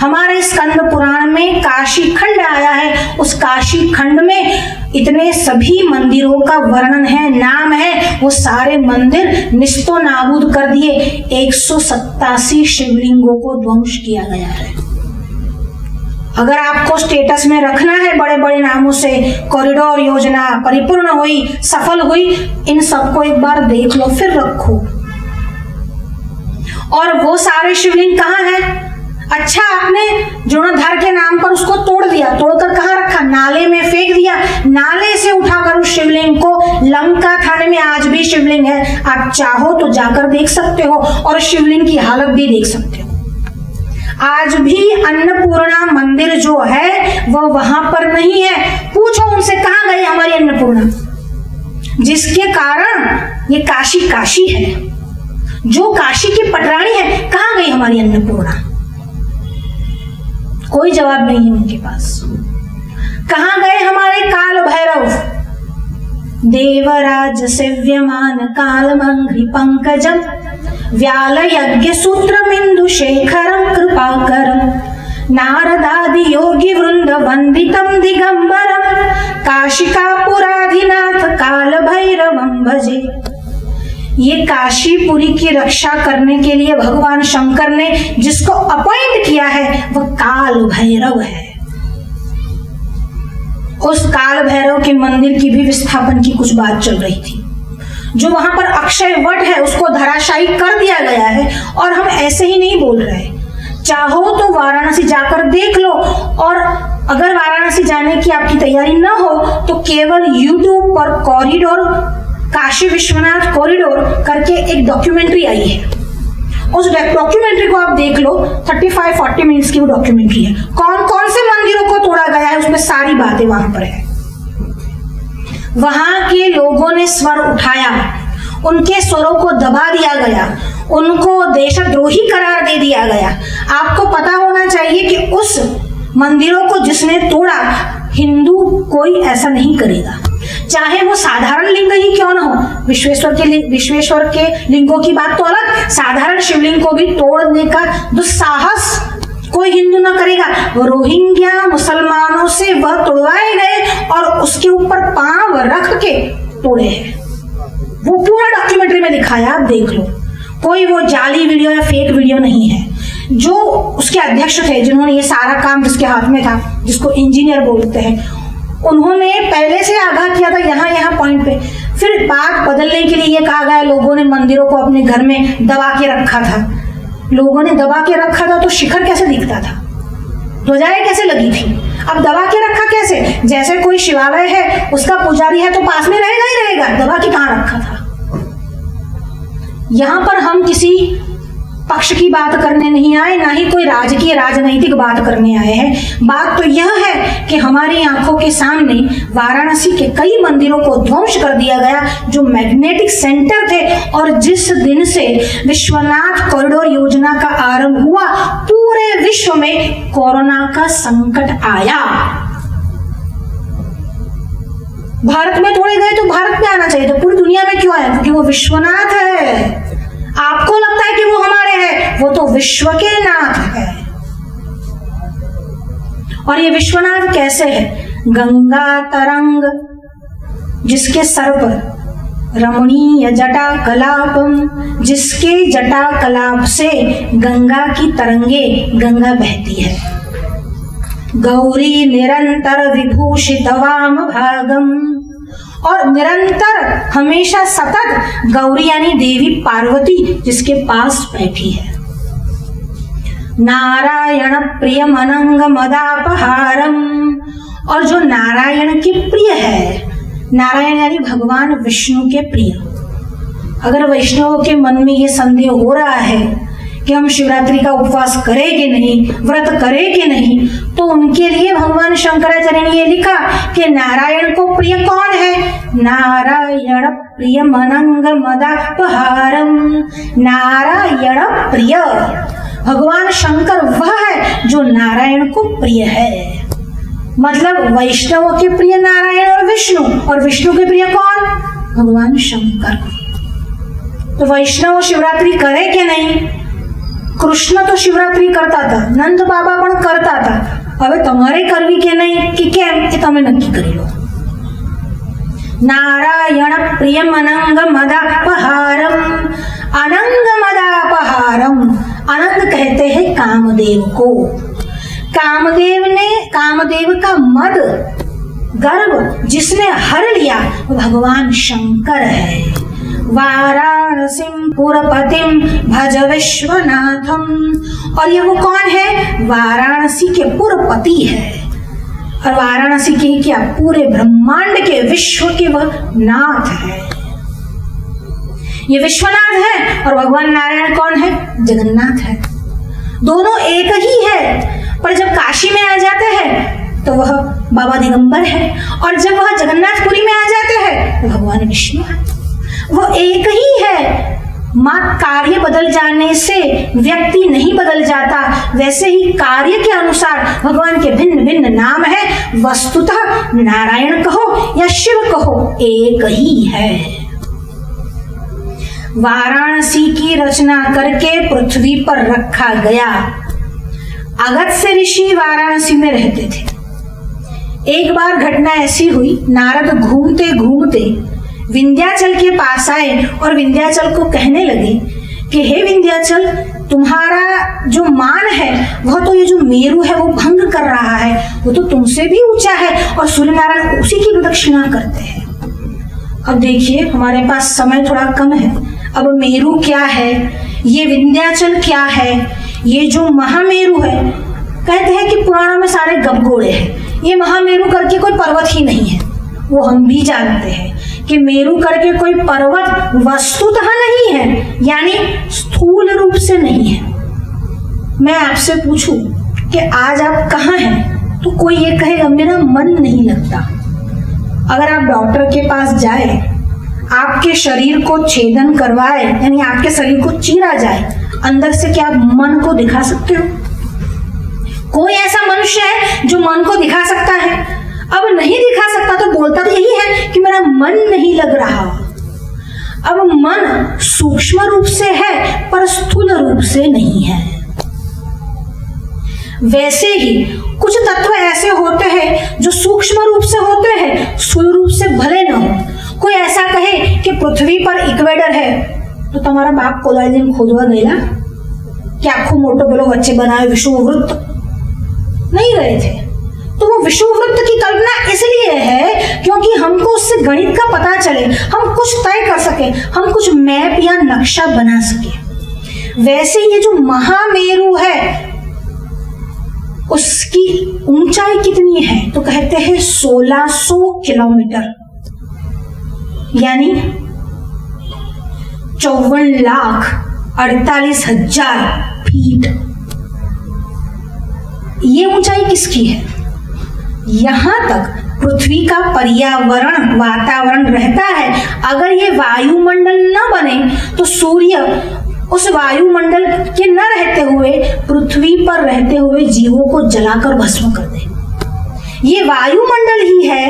हमारे स्कंद पुराण में काशी खंड आया है, उस काशी खंड में इतने सभी मंदिरों का वर्णन है, नाम है। वो सारे मंदिर निस्तो नाबूद कर दिए। 187 शिवलिंगों को ध्वंस किया गया है। अगर आपको स्टेटस में रखना है बड़े बड़े नामों से, कॉरिडोर योजना परिपूर्ण हुई, सफल हुई, इन सबको एक बार देख लो फिर रखो। और वो सारे शिवलिंग कहाँ हैं? अच्छा, आपने जीर्णोद्धार के नाम पर उसको तोड़ दिया, तोड़कर कहाँ रखा? नाले में फेंक दिया। नाले से उठाकर उस शिवलिंग को, लंका थाने में आज भी शिवलिंग है, आप चाहो तो जाकर देख सकते हो और शिवलिंग की हालत भी देख सकते हो। आज भी अन्नपूर्णा मंदिर जो है वह वहां पर नहीं है। पूछो उनसे कहाँ गई हमारी अन्नपूर्णा, जिसके कारण ये काशी काशी है। जो काशी की पटरानी है, कहाँ गई हमारी अन्नपूर्णा? कोई जवाब नहीं है उनके पास। कहाँ गए हमारे काल भैरव? देवराज सेव्यमान कालमंघ्रि पंकजम व्याल यज्ञ सूत्रमिंदु शेखरम कृपाकरम नारदादि योगी वृंद वंदितम दिगंबरम काशिकापुराधिनाथ काल भैरवम भजे। ये काशीपुरी की रक्षा करने के लिए भगवान शंकर ने जिसको अपॉइंट किया है वह काल भैरव है। उस काल भैरव के मंदिर की भी विस्थापन की कुछ बात चल रही थी। जो वहां पर अक्षय वट है उसको धराशायी कर दिया गया है। और हम ऐसे ही नहीं बोल रहे, चाहो तो वाराणसी जाकर देख लो। और अगर वाराणसी जाने की आपकी तैयारी न हो तो केवल YouTube पर कॉरिडोर, काशी विश्वनाथ कॉरिडोर करके एक डॉक्यूमेंट्री आई है। उस डॉक्यूमेंट्री को आप देख लो, 35-40 मिनट्स की वो डॉक्यूमेंट्री है। कौन कौन से मंदिरों को तोड़ा गया है उसमें सारी बातें वहां पर है। वहां के लोगों ने स्वर उठाया, उनके स्वरों को दबा दिया गया, उनको देशद्रोही करार दे दिया गया। आपको पता होना चाहिए कि उस मंदिरों को जिसने तोड़ा, हिंदू कोई ऐसा नहीं करेगा, चाहे वो साधारण लिंग ही क्यों ना हो। विश्वेश्वर के लिंगों की बात तो अलग, साधारण शिवलिंग को भी तोड़ने का दुस्साहस कोई हिंदू ना करेगा। रोहिंग्या मुसलमानों से वह तोड़वाए गए और उसके ऊपर पांव रख के तोड़े हैं। वो पूरा डॉक्यूमेंट्री में दिखाया, आप देख लो। कोई वो जाली वीडियो या फेक वीडियो नहीं है। जो उसके अध्यक्ष थे, जिन्होंने ये सारा काम जिसके हाथ में था, जिसको इंजीनियर बोलते हैं, उन्होंने पहले से आगाह किया था यहाँ पॉइंट पे। फिर बात बदलने के लिए ये कहा गया लोगों ने मंदिरों को अपने घर में दबा के रखा था। लोगों ने दबा के रखा था तो शिखर कैसे दिखता था, ध्वजाएं कैसे लगी थी? अब दबा के रखा कैसे? जैसे कोई शिवालय है, उसका पुजारी है तो पास में रहेगा ही रहेगा, दबा के कहां रखा था? यहां पर हम किसी पक्ष की बात करने नहीं आए, ना ही कोई राजकीय राजनैतिक बात करने आए हैं। बात तो यह है कि हमारी आंखों के सामने वाराणसी के कई मंदिरों को ध्वंस कर दिया गया जो मैग्नेटिक सेंटर थे। और जिस दिन से विश्वनाथ कॉरिडोर योजना का आरंभ हुआ, पूरे विश्व में कोरोना का संकट आया। भारत में थोड़े गए तो भारत में आना चाहिए था, पूरी दुनिया में क्यों आया? क्योंकि वो विश्वनाथ है। आपको लगता है कि वो हमारे हैं, वो तो विश्व के नाथ है। और ये विश्वनाथ कैसे है? गंगा तरंग, जिसके सर पर रमणीय जटा कलापम, जिसके जटा कलाप से गंगा की तरंगे गंगा बहती है। गौरी निरंतर विभूषित वाम भागम, और निरंतर हमेशा सतत गौरी यानी देवी पार्वती जिसके पास बैठी है। नारायण प्रिय मनंग मदापहारम, और जो नारायण के प्रिय है, नारायण यानी भगवान विष्णु के प्रिय। अगर वैष्णवों के मन में ये संदेह हो रहा है कि हम शिवरात्रि का उपवास करेंगे नहीं, व्रत करेंगे नहीं, तो उनके लिए भगवान शंकराचार्य ने ये लिखा कि नारायण को प्रिय कौन है? नारायण प्रिय मनंग मदापहारम, नारायण प्रिय भगवान शंकर वह है जो नारायण को प्रिय है। मतलब वैष्णव के प्रिय नारायण और विष्णु के प्रिय कौन? भगवान शंकर। तो वैष्णव शिवरात्रि करे कि नहीं? कृष्ण तो शिवरात्रि करता था, नंद बाबा पण करता था, હવે તમારે કરવી કે નહીં કે કેમ એ તમે નક્કી કરી લો। नारायण प्रिय मनंग मदापहारम, अनंग मदापहारम, अनंग कहते हैं कामदेव को। कामदेव का मद गर्व जिसने हर लिया वो भगवान शंकर है। वाराणसीं पुरपतिं भज विश्वनाथम, और ये वो कौन है? वाराणसी के पुरपति है। और वाराणसी के क्या, पूरे ब्रह्मांड के विश्व के वह नाथ है। ये विश्वनाथ है और भगवान नारायण कौन है? जगन्नाथ है। दोनों एक ही है, पर जब काशी में आ जाते हैं तो वह बाबा दिगंबर है, और जब वह जगन्नाथपुरी में आ जाते हैं तो भगवान विष्णु है। वो एक ही है। माँ कार्य बदल जाने से व्यक्ति नहीं बदल जाता, वैसे ही कार्य के अनुसार भगवान के भिन्न भिन्न नाम है। वस्तुतः नारायण कहो या शिव कहो एक ही है। वाराणसी की रचना करके पृथ्वी पर रखा गया। अगस्त्य ऋषि वाराणसी में रहते थे। एक बार घटना ऐसी हुई, नारद घूमते घूमते विंध्याचल के पास आए और विंध्याचल को कहने लगे कि हे विंध्याचल, तुम्हारा जो मान है वह तो ये जो मेरु है वो भंग कर रहा है, वो तो तुमसे भी ऊंचा है और सूर्य नारायण उसी की प्रदक्षिणा करते हैं। अब देखिए हमारे पास समय थोड़ा कम है। अब मेरु क्या है, ये विंध्याचल क्या है, ये जो महामेरु है, कहते हैं कि पुराणों में सारे गपगोड़े हैं। ये महामेरु करके कोई पर्वत ही नहीं है, वो हम भी जानते हैं कि मेरु करके कोई पर्वत वस्तुतः नहीं है, यानी स्थूल रूप से नहीं है। मैं आपसे पूछूं कि आज आप कहाँ हैं, तो कोई ये कहेगा मेरा मन नहीं लगता। अगर आप डॉक्टर के पास जाए, आपके शरीर को छेदन करवाए, यानी आपके शरीर को चीरा जाए, अंदर से क्या आप मन को दिखा सकते हो? कोई ऐसा मनुष्य है जो मन को दिखा सकता है? अब नहीं दिखा सकता तो बोलता तो यही है कि मेरा मन नहीं लग रहा। अब मन सूक्ष्म रूप से है पर स्थूल रूप से नहीं है। वैसे ही कुछ तत्व ऐसे होते हैं जो सूक्ष्म रूप से होते हैं, स्थूल रूप से भले न हो। कोई ऐसा कहे कि पृथ्वी पर इक्वेटर है, तो तुम्हारा बाप कोदाली दिन खोदवा गया कि आखो मोटो बोलो बच्चे बनाए विषुववृत्त नहीं गए थे। तो वो विषुववृत्त की कल्पना इसलिए है क्योंकि हमको उससे गणित का पता चले, हम कुछ तय कर सके, हम कुछ मैप या नक्शा बना सके। वैसे ये जो महामेरु है उसकी ऊंचाई कितनी है, तो कहते हैं 1600 किलोमीटर, यानी 54,48,000 फीट। ये ऊंचाई किसकी है? यहां तक पृथ्वी का पर्यावरण वातावरण रहता है। अगर ये वायुमंडल न बने तो सूर्य उस वायुमंडल के न रहते हुए पृथ्वी पर रहते हुए जीवों को जलाकर भस्म कर दे। ये वायुमंडल ही है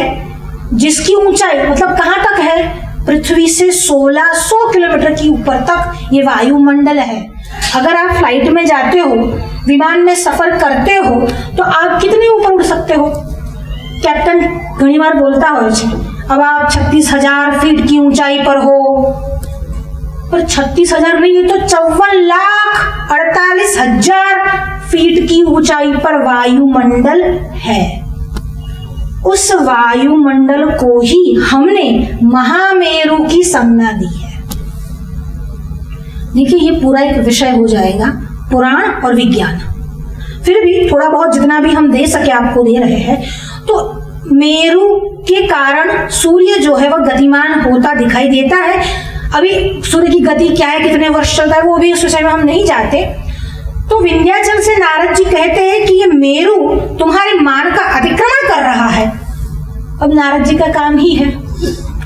जिसकी ऊंचाई मतलब कहाँ तक है, पृथ्वी से 1600 किलोमीटर की ऊपर तक ये वायुमंडल है। अगर आप फ्लाइट में जाते हो, विमान में सफर करते हो, तो आप कितने ऊपर उड़ सकते हो? कैप्टन घनी बार बोलता हो अब आप 36,000 फीट की ऊंचाई पर हो, पर 36,000 नहीं, तो 54,48,000 फीट की ऊंचाई पर वायुमंडल है। उस वायुमंडल को ही हमने महामेरु की संज्ञा दी है। देखिए, ये पूरा एक विषय हो जाएगा, पुराण और विज्ञान। फिर भी थोड़ा बहुत जितना भी हम दे सके आपको दे रहे हैं। तो मेरु के कारण सूर्य जो है वह गतिमान होता दिखाई देता है। अभी सूर्य की गति क्या है, कितने वर्ष चलता है, वो भी उस विषय में हम नहीं जाते। तो विंध्याचल से नारद जी कहते हैं कि ये मेरु तुम्हारे मान का अतिक्रमण कर रहा है। अब नारद जी का काम ही है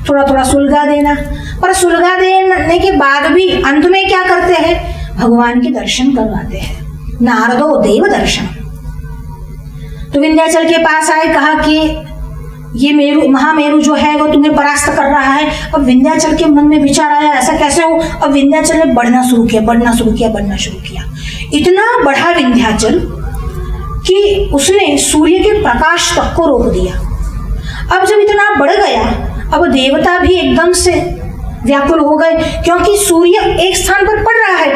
थोड़ा थोड़ा सुलगा देना, पर सुलगा देने के बाद भी अंत में क्या करते हैं, भगवान के दर्शन करवाते हैं। नारदो देव दर्शन। तो विंध्याचल के पास आए, कहा कि ये मेरु महामेरु जो है वो तुम्हें परास्त कर रहा है। अब विंध्याचल के मन में विचार आया, ऐसा कैसे हो? अब विंध्याचल ने बढ़ना शुरू किया, बढ़ना शुरू किया, बढ़ना शुरू किया। इतना बढ़ा विंध्याचल कि उसने सूर्य के प्रकाश तक को रोक दिया। अब जब इतना बढ़ गया, अब देवता भी एकदम से व्याकुल हो गए, क्योंकि सूर्य एक स्थान पर पड़ रहा है,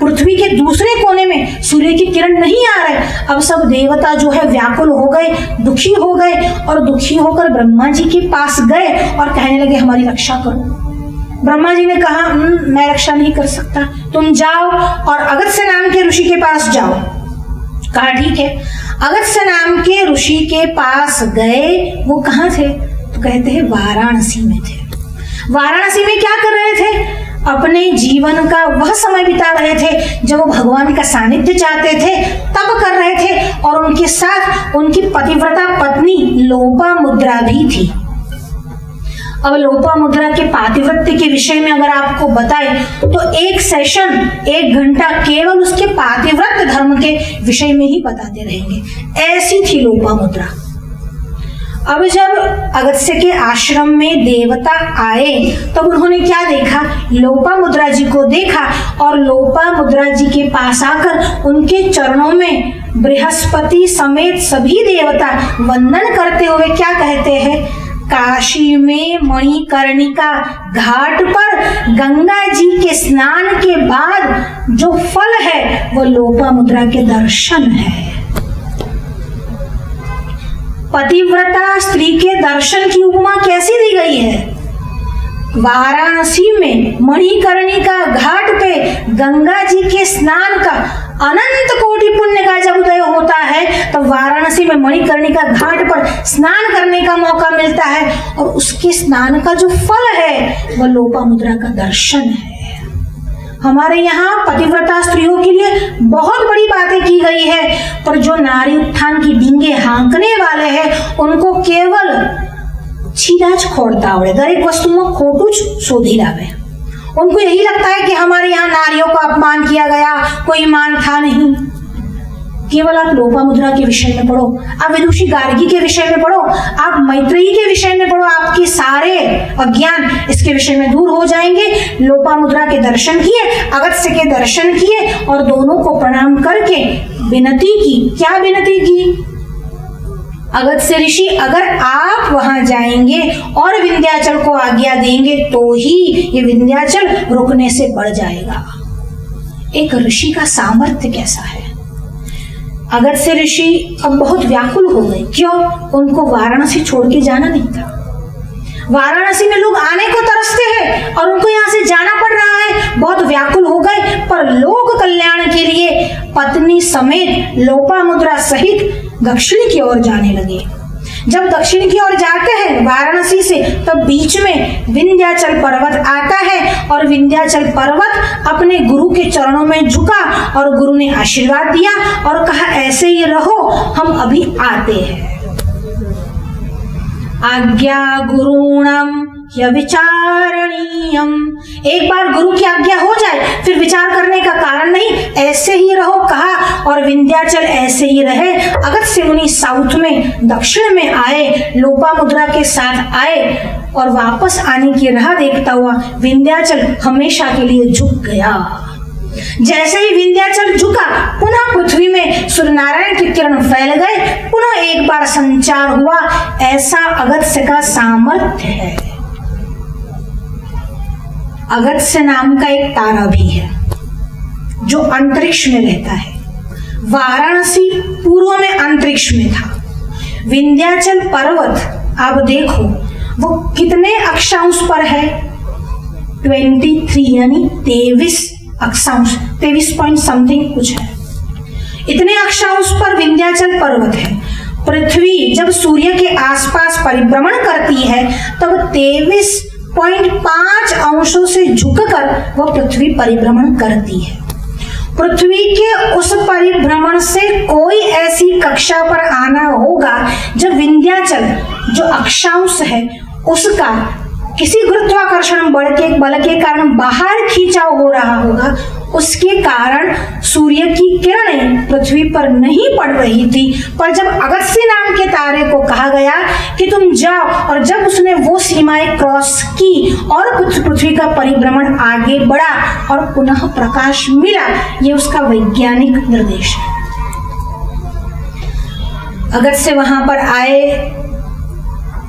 पृथ्वी के दूसरे कोने में सूर्य की किरण नहीं आ रहे। अब सब देवता जो है व्याकुल हो गए, दुखी हो गए, और दुखी होकर ब्रह्मा जी के पास गए और कहने लगे हमारी रक्षा करो। ब्रह्मा जी ने कहा मैं रक्षा नहीं कर सकता, तुम जाओ और अगस्त्य नाम के ऋषि के पास जाओ। कहा ठीक है। अगस्त्य नाम के ऋषि के पास गए। वो कहाँ थे? तो कहते हैं वाराणसी में थे। वाराणसी में क्या कर रहे थे? अपने जीवन का वह समय बिता रहे थे जब वो भगवान का सानिध्य चाहते थे, तब कर रहे थे। और उनके साथ उनकी पतिव्रता पत्नी लोपामुद्रा भी थी। अब लोपामुद्रा के पातिव्रत्य के विषय में अगर आपको बताए तो एक सेशन 1 घंटा केवल उसके पातिव्रत्य धर्म के विषय में ही बताते रहेंगे, ऐसी थी लोपामुद्रा। अब जब अगस्त्य के आश्रम में देवता आए तब उन्होंने क्या देखा? लोपामुद्रा जी को देखा, और लोपामुद्रा जी के पास आकर उनके चरणों में बृहस्पति समेत सभी देवता वंदन करते हुए क्या कहते हैं? काशी में मणिकर्णिका घाट पर गंगा जी के स्नान के बाद जो फल है वो लोपामुद्रा के दर्शन है। पतिव्रता स्त्री के दर्शन की उपमा कैसी दी गई है? वाराणसी में मणिकर्णिका घाट पे गंगा जी के स्नान का अनंत कोटि पुण्य का जब उदय होता है तो वाराणसी में मणिकर्णिका घाट पर स्नान करने का मौका मिलता है, और उसके स्नान का जो फल है वह लोपामुद्रा का दर्शन है। हमारे यहाँ पतिव्रता स्त्रियों के लिए बहुत बड़ी बातें की गई है, पर जो नारी उत्थान की डींगे हाँकने वाले हैं उनको केवल छीनाच खोड़ता आवड़े, दरेक वस्तु में खोटू शोधी लावे। उनको यही लगता है कि हमारे यहाँ नारियों का अपमान किया गया, कोई मान था नहीं। केवल आप लोपामुद्रा के विषय में पढ़ो, आप विदुषी गार्गी के विषय में पढ़ो, आप मैत्रेयी के विषय में पढ़ो, आपके सारे अज्ञान इसके विषय में दूर हो जाएंगे। लोपामुद्रा के दर्शन किए, अगस्त्य के दर्शन किए, और दोनों को प्रणाम करके विनती की। क्या विनती की? अगस्त्य ऋषि, अगर आप वहां जाएंगे और विंध्याचल को आज्ञा देंगे तो ही ये विंध्याचल रुकने से बढ़ जाएगा। एक ऋषि का सामर्थ्य कैसा है। अगस्त्य ऋषि अब बहुत व्याकुल हो गए। क्यों? उनको वाराणसी छोड़ के जाना नहीं था। वाराणसी में लोग आने को तरसते हैं और उनको यहाँ से जाना पड़ रहा है। बहुत व्याकुल हो गए, पर लोक कल्याण के लिए पत्नी समेत लोपामुद्रा सहित दक्षिण की ओर जाने लगे। जब दक्षिण की ओर जाते हैं वाराणसी से, तब बीच में विंध्याचल पर्वत आता है, और विंध्याचल पर्वत अपने गुरु के चरणों में झुका और गुरु ने आशीर्वाद दिया और कहा ऐसे ही रहो, हम अभी आते हैं। आज्ञा गुरुणम विचारणीयम। एक बार गुरु की आज्ञा हो जाए फिर विचार करने का कारण नहीं, ऐसे ही रहो कहा, और विंध्याचल ऐसे ही रहे। अगस्त्य मुनि साउथ में, दक्षिण में आए, लोपामुद्रा के साथ आए और वापस आने की राह देखता हुआ विंध्याचल हमेशा के लिए झुक गया। जैसे ही विंध्याचल झुका, पुनः पृथ्वी में सूर्यनारायण के किरण फैल गए, पुनः एक बार संचार हुआ। ऐसा अगस्त्य का सामर्थ्य है। अगस्त्य नाम का एक तारा भी है जो अंतरिक्ष में रहता है। वाराणसी पूर्व में अंतरिक्ष में था। विंध्याचल पर्वत आप देखो वो कितने अक्षांश पर है? 23 यानी 23 अक्षांश, 23 पॉइंट समथिंग कुछ है। इतने अक्षांश पर विंध्याचल पर्वत है। पृथ्वी जब सूर्य के आसपास परिभ्रमण करती है तब 23.5 अंशों से झुककर वह पृथ्वी परिभ्रमण करती है। पृथ्वी के उस परिभ्रमण से कोई ऐसी कक्षा पर आना होगा जब विंध्याचल जो अक्षांश है उसका किसी गुरुत्वाकर्षण बल के कारण बाहर खींचाव हो रहा होगा। उसके कारण सूर्य की किरणें पृथ्वी पर नहीं पड़ रही थी। पर जब अगस्त्य नाम के तारे को कहा गया कि तुम जाओ, और जब उसने वो सीमाएं क्रॉस की और पृथ्वी का परिभ्रमण आगे बढ़ा और पुनः प्रकाश मिला, ये उसका वैज्ञानिक निर्देश है। अगस्त्य वहां पर आए,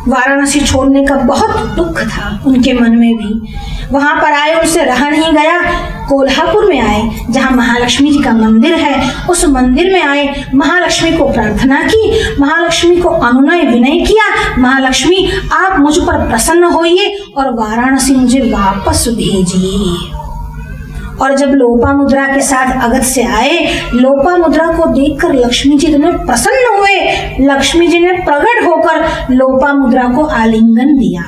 वाराणसी छोड़ने का बहुत दुख था उनके मन में भी। वहां पर आए, उनसे रहा नहीं गया। कोल्हापुर में आए जहां महालक्ष्मी जी का मंदिर है, उस मंदिर में आए, महालक्ष्मी को प्रार्थना की, महालक्ष्मी को अनुनय विनय किया, महालक्ष्मी आप मुझ पर प्रसन्न होइए और वाराणसी मुझे वापस भेजिए। और जब लोपामुद्रा के साथ अगस्त्य आए, लोपामुद्रा को देखकर लक्ष्मी जी इतने प्रसन्न हुए, लक्ष्मी जी ने प्रकट होकर लोपामुद्रा को आलिंगन दिया।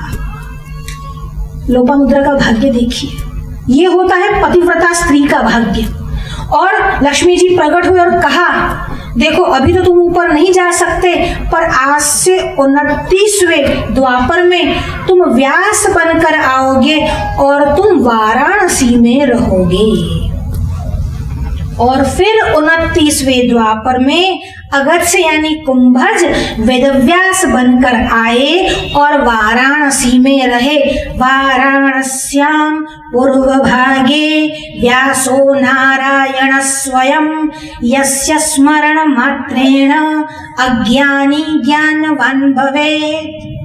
लोपामुद्रा का भाग्य देखिए, ये होता है पतिव्रता स्त्री का भाग्य। और लक्ष्मी जी प्रकट हुए और कहा, देखो अभी तो तुम ऊपर नहीं जा सकते, पर आज से 29वें द्वापर में तुम व्यास बनकर आओगे और तुम वाराणसी में रहोगे। और फिर 29वें द्वापर में अगस्त्य यानी कुंभज वेदव्यास बनकर आए और वाराणसी में रहे। वाराणस्याम पूर्व भागे व्यासो नारायण स्वयं यस्य स्मरण मात्रेण अज्ञानी ज्ञानवान भवेत्।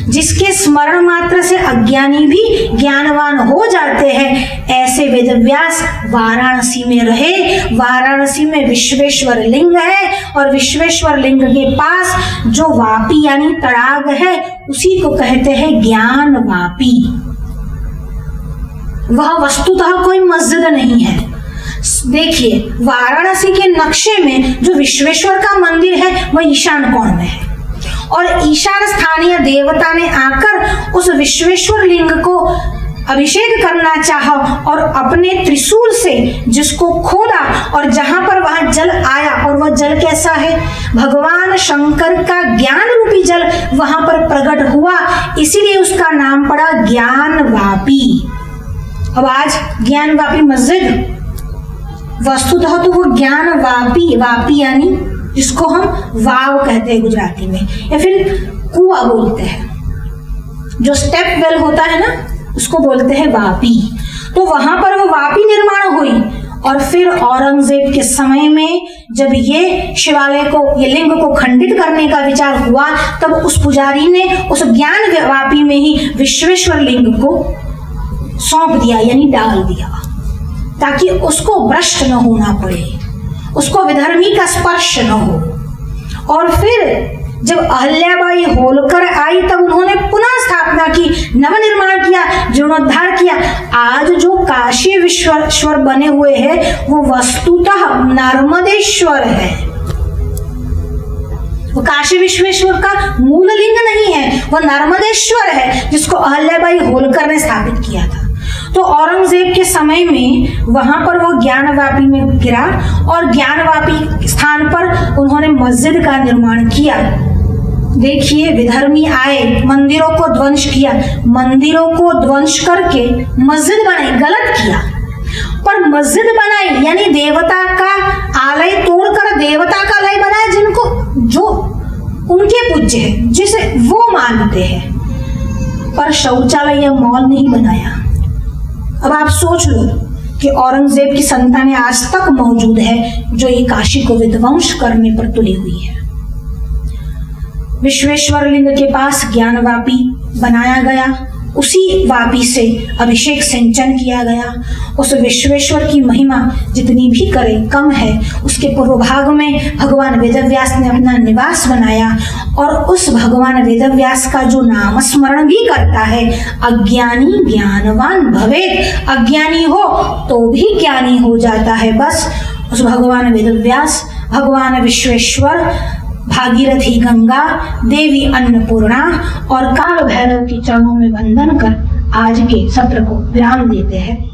जिसके स्मरण मात्र से अज्ञानी भी ज्ञानवान हो जाते हैं, ऐसे वेदव्यास वाराणसी में रहे। वाराणसी में विश्वेश्वर लिंग है और विश्वेश्वर लिंग के पास जो वापी यानी तड़ाग है उसी को कहते हैं ज्ञान वापी। वह वस्तुतः कोई मस्जिद नहीं है। देखिए वाराणसी के नक्शे में जो विश्वेश्वर का मंदिर है वह ईशान कोण में है और ईशान स्थानीय देवता ने आकर उस विश्वेश्वर लिंग को अभिषेक करना चाहा और अपने त्रिशूल से जिसको खोदा और जहां पर वहां जल आया, और वह जल कैसा है? भगवान शंकर का ज्ञान रूपी जल वहां पर प्रकट हुआ, इसीलिए उसका नाम पड़ा ज्ञान वापी। अब आज ज्ञान वापी मस्जिद, वस्तुतः तो वो ज्ञान वापी, वापी यानी जिसको हम वाव कहते हैं गुजराती में, या फिर कुआ बोलते हैं, जो स्टेप वेल होता है ना उसको बोलते हैं वापी। तो वहां पर वो वापी निर्माण हुई और फिर औरंगजेब के समय में जब ये शिवालय को, ये लिंग को खंडित करने का विचार हुआ, तब उस पुजारी ने उस ज्ञान वापी में ही विश्वेश्वर लिंग को सौंप दिया यानी डाल दिया, ताकि उसको भ्रष्ट न होना पड़े, उसको विधर्मी का स्पर्श न हो। और फिर जब अहल्याबाई होलकर आई तब उन्होंने पुनः स्थापना की, नवनिर्माण किया, जीर्णोद्धार किया। आज जो काशी विश्वेश्वर बने हुए हैं वो वस्तुतः नर्मदेश्वर है। वो काशी विश्वेश्वर का मूल लिंग नहीं है, वह नर्मदेश्वर है जिसको अहल्याबाई होलकर ने स्थापित किया था। तो औरंगजेब के समय में वहां पर वो ज्ञानवापी में गिरा और ज्ञानवापी स्थान पर उन्होंने मस्जिद का निर्माण किया। देखिए विधर्मी आए, मंदिरों को ध्वंस किया, मंदिरों को ध्वंस करके मस्जिद बनाई, गलत किया। पर मस्जिद बनाई यानी देवता का आलय तोड़ वाणिज्य है जिसे वो मानते हैं, पर शौचालय या मॉल नहीं बनाया। अब आप सोच लो कि औरंगजेब की संतानें आज तक मौजूद है जो ये काशी को विध्वंस करने पर तुली हुई है। विश्वेश्वर लिंग के पास ज्ञानवापी बनाया गया, उसी वापी से अभिषेक सिंचन किया गया। उस विश्वेश्वर की महिमा जितनी भी करे कम है। उसके पूर्व भाग में भगवान वेदव्यास ने अपना निवास बनाया और उस भगवान वेदव्यास का जो नाम स्मरण भी करता है, अज्ञानी ज्ञानवान भवेत्, अज्ञानी हो तो भी ज्ञानी हो जाता है। बस उस भगवान वेदव्यास, भगवान विश्वेश्वर, भागीरथी गंगा, देवी अन्नपूर्णा और काल भैरव के चरणों में वंदन कर आज के सत्र को विराम देते हैं।